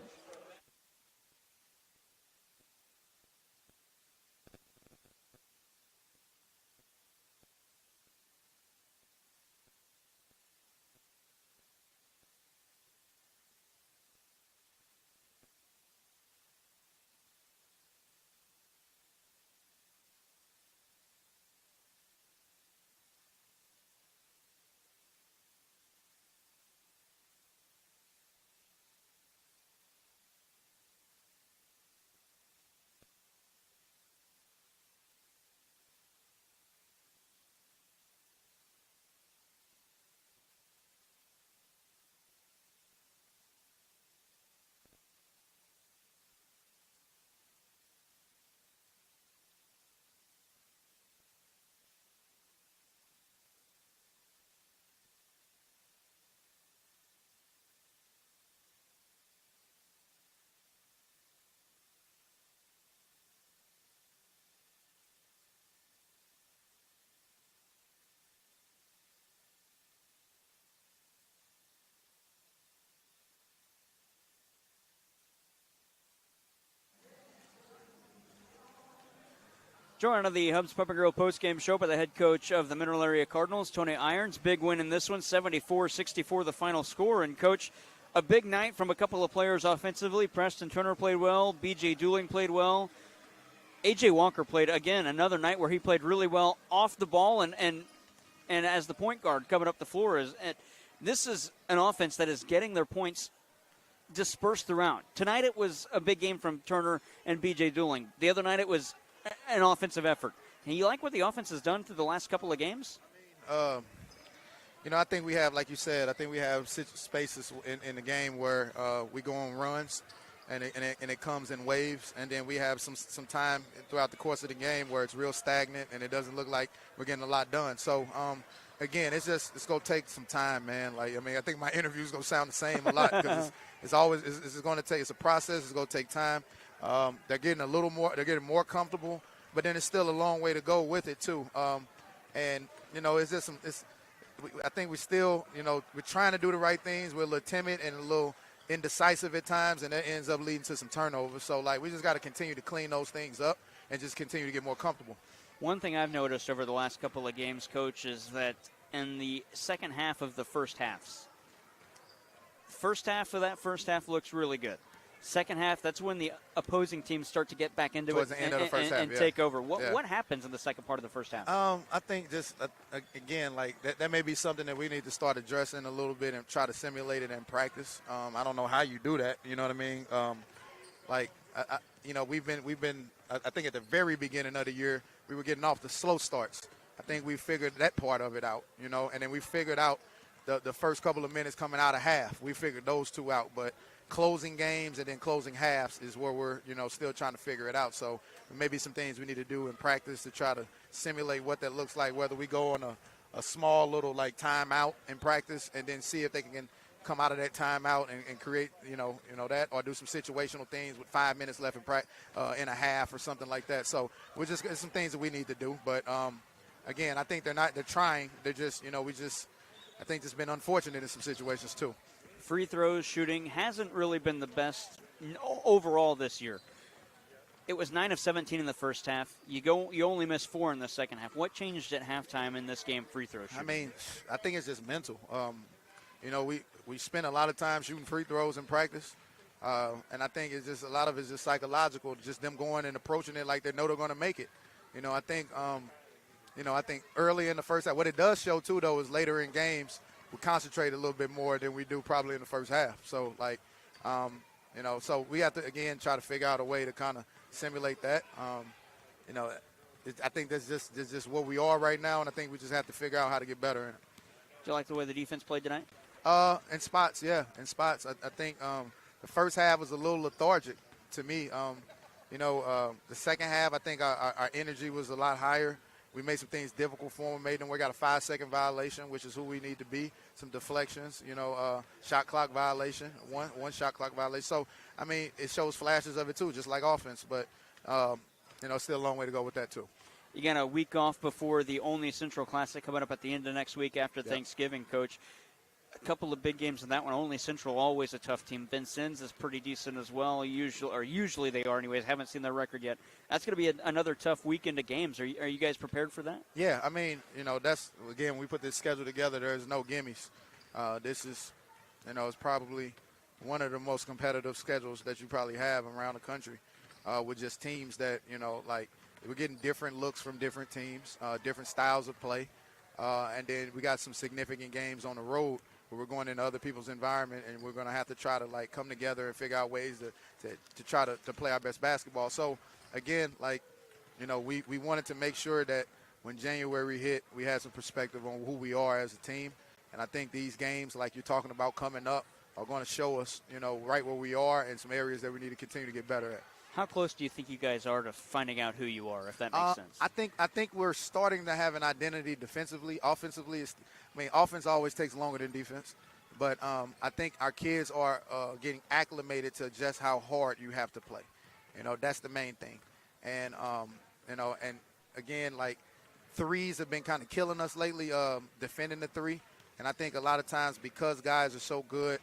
Joining the Hubs Pub and Grill postgame show by the head coach of the Mineral Area Cardinals, Tony Irons. Big win in this one, 74-64 the final score. And, Coach, a big night from a couple of players offensively. Preston Turner played well. B.J. Dooling played well. A.J. Walker played, again, another night where he played really well off the ball and and as the point guard coming up the floor. This is an offense that is getting their points dispersed throughout. Tonight it was a big game from Turner and B.J. Dooling. The other night it was an offensive effort. And you like what the offense has done through the last couple of games? I think we have, like you said, I think we have spaces in the game where we go on runs, and it comes in waves, and then we have some time throughout the course of the game where it's real stagnant and it doesn't look like we're getting a lot done. So, again, it's going to take some time, man. I think my interview is going to sound the same a lot because it's going to take, it's a process. It's going to take time. They're getting more comfortable, but then it's still a long way to go with it too. I think we still, we're trying to do the right things. We're a little timid and a little indecisive at times, and that ends up leading to some turnovers. So, we just got to continue to clean those things up and just continue to get more comfortable. One thing I've noticed over the last couple of games, Coach, is that in the second half of the first half of that first half looks really good. Second half, that's when the opposing teams start to get back into Towards it the end of the first half, yeah. take over. What happens in the second part of the first half? I think just, again, that may be something that we need to start addressing a little bit and try to simulate it in practice. I don't know how you do that, you know what I mean? We've been I think at the very beginning of the year, we were getting off the slow starts. I think we figured that part of it out, and then we figured out the first couple of minutes coming out of half. We figured those two out, but closing games and then closing halves is where we're, still trying to figure it out. So maybe some things we need to do in practice to try to simulate what that looks like, whether we go on a small little timeout in practice and then see if they can come out of that timeout and create, that, or do some situational things with 5 minutes left in a half or something like that. So it's some things that we need to do. But again, I think they're trying. They're just, I think it's been unfortunate in some situations too. Free throws shooting hasn't really been the best overall this year. It was 9 of 17 in the first half. You only missed 4 in the second half. What changed at halftime in this game, free throw shooting? I think it's just mental. We spend a lot of time shooting free throws in practice, and I think it's just a lot of it's just psychological, just them going and approaching it like they know they're going to make it. I think early in the first half, what it does show too, though, is later in games, we concentrate a little bit more than we do probably in the first half. So, so we have to, again, try to figure out a way to kind of simulate that. I think that's just where we are right now, and I think we just have to figure out how to get better in it. Do you like the way the defense played tonight? In spots, yeah. In spots. I think the first half was a little lethargic to me. The second half, I think our energy was a lot higher. We made some things difficult for them, made them work out a 5-second violation, which is who we need to be. Some deflections, shot clock violation, one shot clock violation. So, it shows flashes of it too, just like offense. But, still a long way to go with that too. You got a week off before the Only Central Classic coming up at the end of next week after Thanksgiving, Coach. A couple of big games in that one. Only Central, always a tough team. Vincennes is pretty decent as well. Usually they are anyways. Haven't seen their record yet. That's going to be another tough weekend of games. Are you guys prepared for that? Yeah, that's, again, we put this schedule together. There's no gimmies. This is, it's probably one of the most competitive schedules that you probably have around the country with just teams that, we're getting different looks from different teams, different styles of play. And then we got some significant games on the road where we're going into other people's environment, and we're going to have to try to come together and figure out ways to try to play our best basketball. So again, we wanted to make sure that when January hit, we had some perspective on who we are as a team. And I think these games, like you're talking about coming up, are going to show us, right where we are and some areas that we need to continue to get better at. How close do you think you guys are to finding out who you are, if that makes sense? I think we're starting to have an identity defensively. Offensively, offense always takes longer than defense. But I think our kids are getting acclimated to just how hard you have to play. That's the main thing. And, and again, threes have been kind of killing us lately, defending the three. And I think a lot of times because guys are so good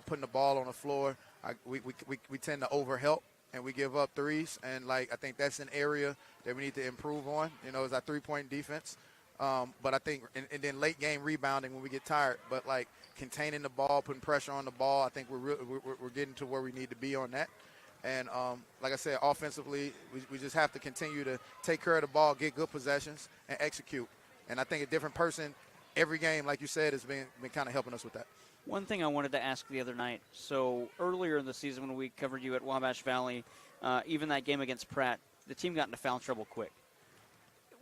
putting the ball on the floor, we tend to overhelp. And we give up threes, and I think that's an area that we need to improve on. Is our three-point defense. But I think, and then late game rebounding when we get tired. But containing the ball, putting pressure on the ball, I think we're getting to where we need to be on that. And like I said, offensively, we just have to continue to take care of the ball, get good possessions, and execute. And I think a different person every game, like you said, has been kind of helping us with that. One thing I wanted to ask the other night. So earlier in the season when we covered you at Wabash Valley, even that game against Pratt, the team got into foul trouble quick.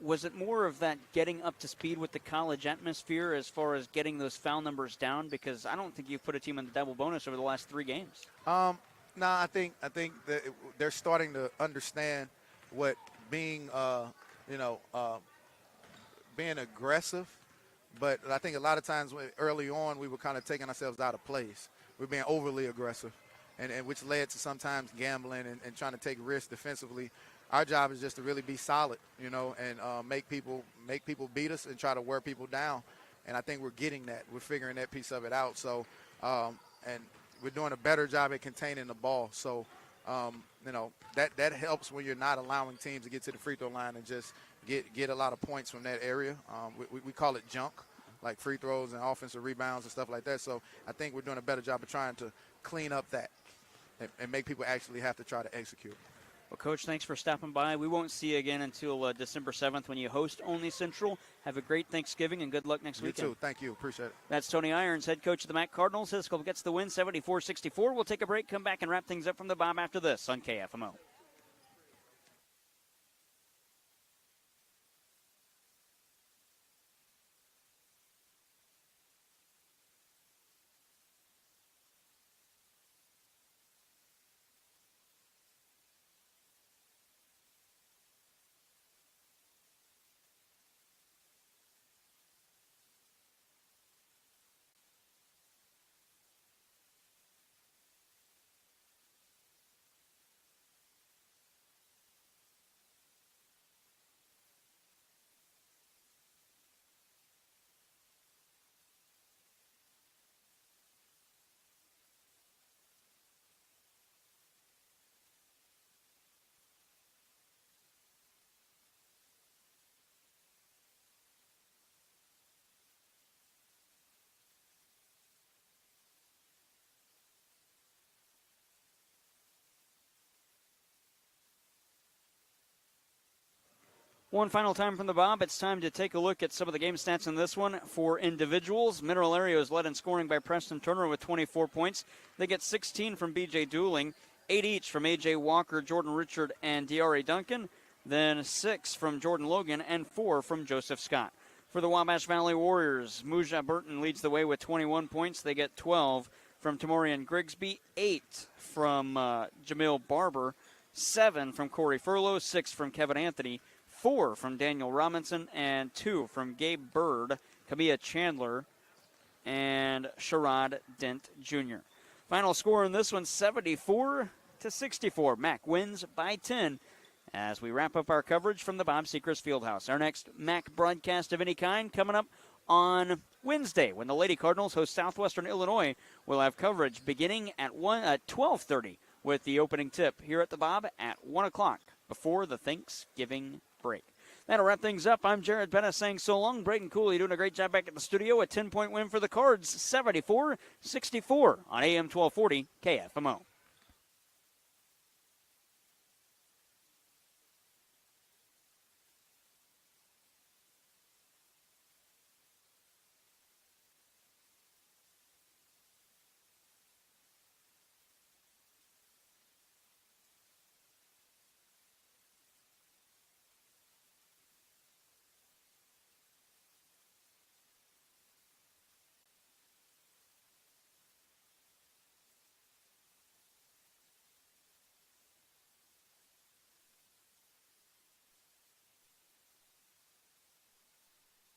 Was it more of that getting up to speed with the college atmosphere as far as getting those foul numbers down? Because I don't think you've put a team in the double bonus over the last 3 games. No, I think that they're starting to understand what being, being aggressive. But I think a lot of times early on we were kind of taking ourselves out of place. We're being overly aggressive, and which led to sometimes gambling and trying to take risks defensively. Our job is just to really be solid, and make people beat us and try to wear people down. And I think we're getting that. We're figuring that piece of it out. So, and we're doing a better job at containing the ball. So, that helps when you're not allowing teams to get to the free throw line and just get a lot of points from that area. We call it junk, like free throws and offensive rebounds and stuff like that. So I think we're doing a better job of trying to clean up that and make people actually have to try to execute. Well, Coach, thanks for stopping by. We won't see you again until December 7th when you host Only Central. Have a great Thanksgiving and good luck next weekend. You too. Thank you. Appreciate it. That's Tony Irons, head coach of the Mac Cardinals. His club gets the win 74-64. We'll take a break, come back, and wrap things up from the Bob after this on KFMO. One final time from the Bob. It's time to take a look at some of the game stats in this one for individuals. Mineral Area is led in scoring by Preston Turner with 24 points. They get 16 from B.J. Dooling, 8 each from A.J. Walker, Jordan Richard, and D.R.A. Duncan, then 6 from Jordan Logan, and 4 from Joseph Scott. For the Wabash Valley Warriors, Muja Burton leads the way with 21 points. They get 12 from Tamorian Grigsby, 8 from Jamil Barber, 7 from Corey Furlow, 6 from Kevin Anthony, 4 from Daniel Robinson, and 2 from Gabe Bird, Kamia Chandler, and Sherrod Dent Jr. Final score in this one, 74-64. Mac wins by 10 as we wrap up our coverage from the Bob Sechrist Fieldhouse. Our next Mac broadcast of any kind coming up on Wednesday when the Lady Cardinals host Southwestern Illinois. We'll have coverage beginning at 12:30 with the opening tip here at the Bob at 1 o'clock before the Thanksgiving break. That'll wrap things up. I'm Jared Pettis saying so long. Braden Cooley doing a great job back at the studio. A 10-point win for the Cards, 74-64 on AM 1240 KFMO.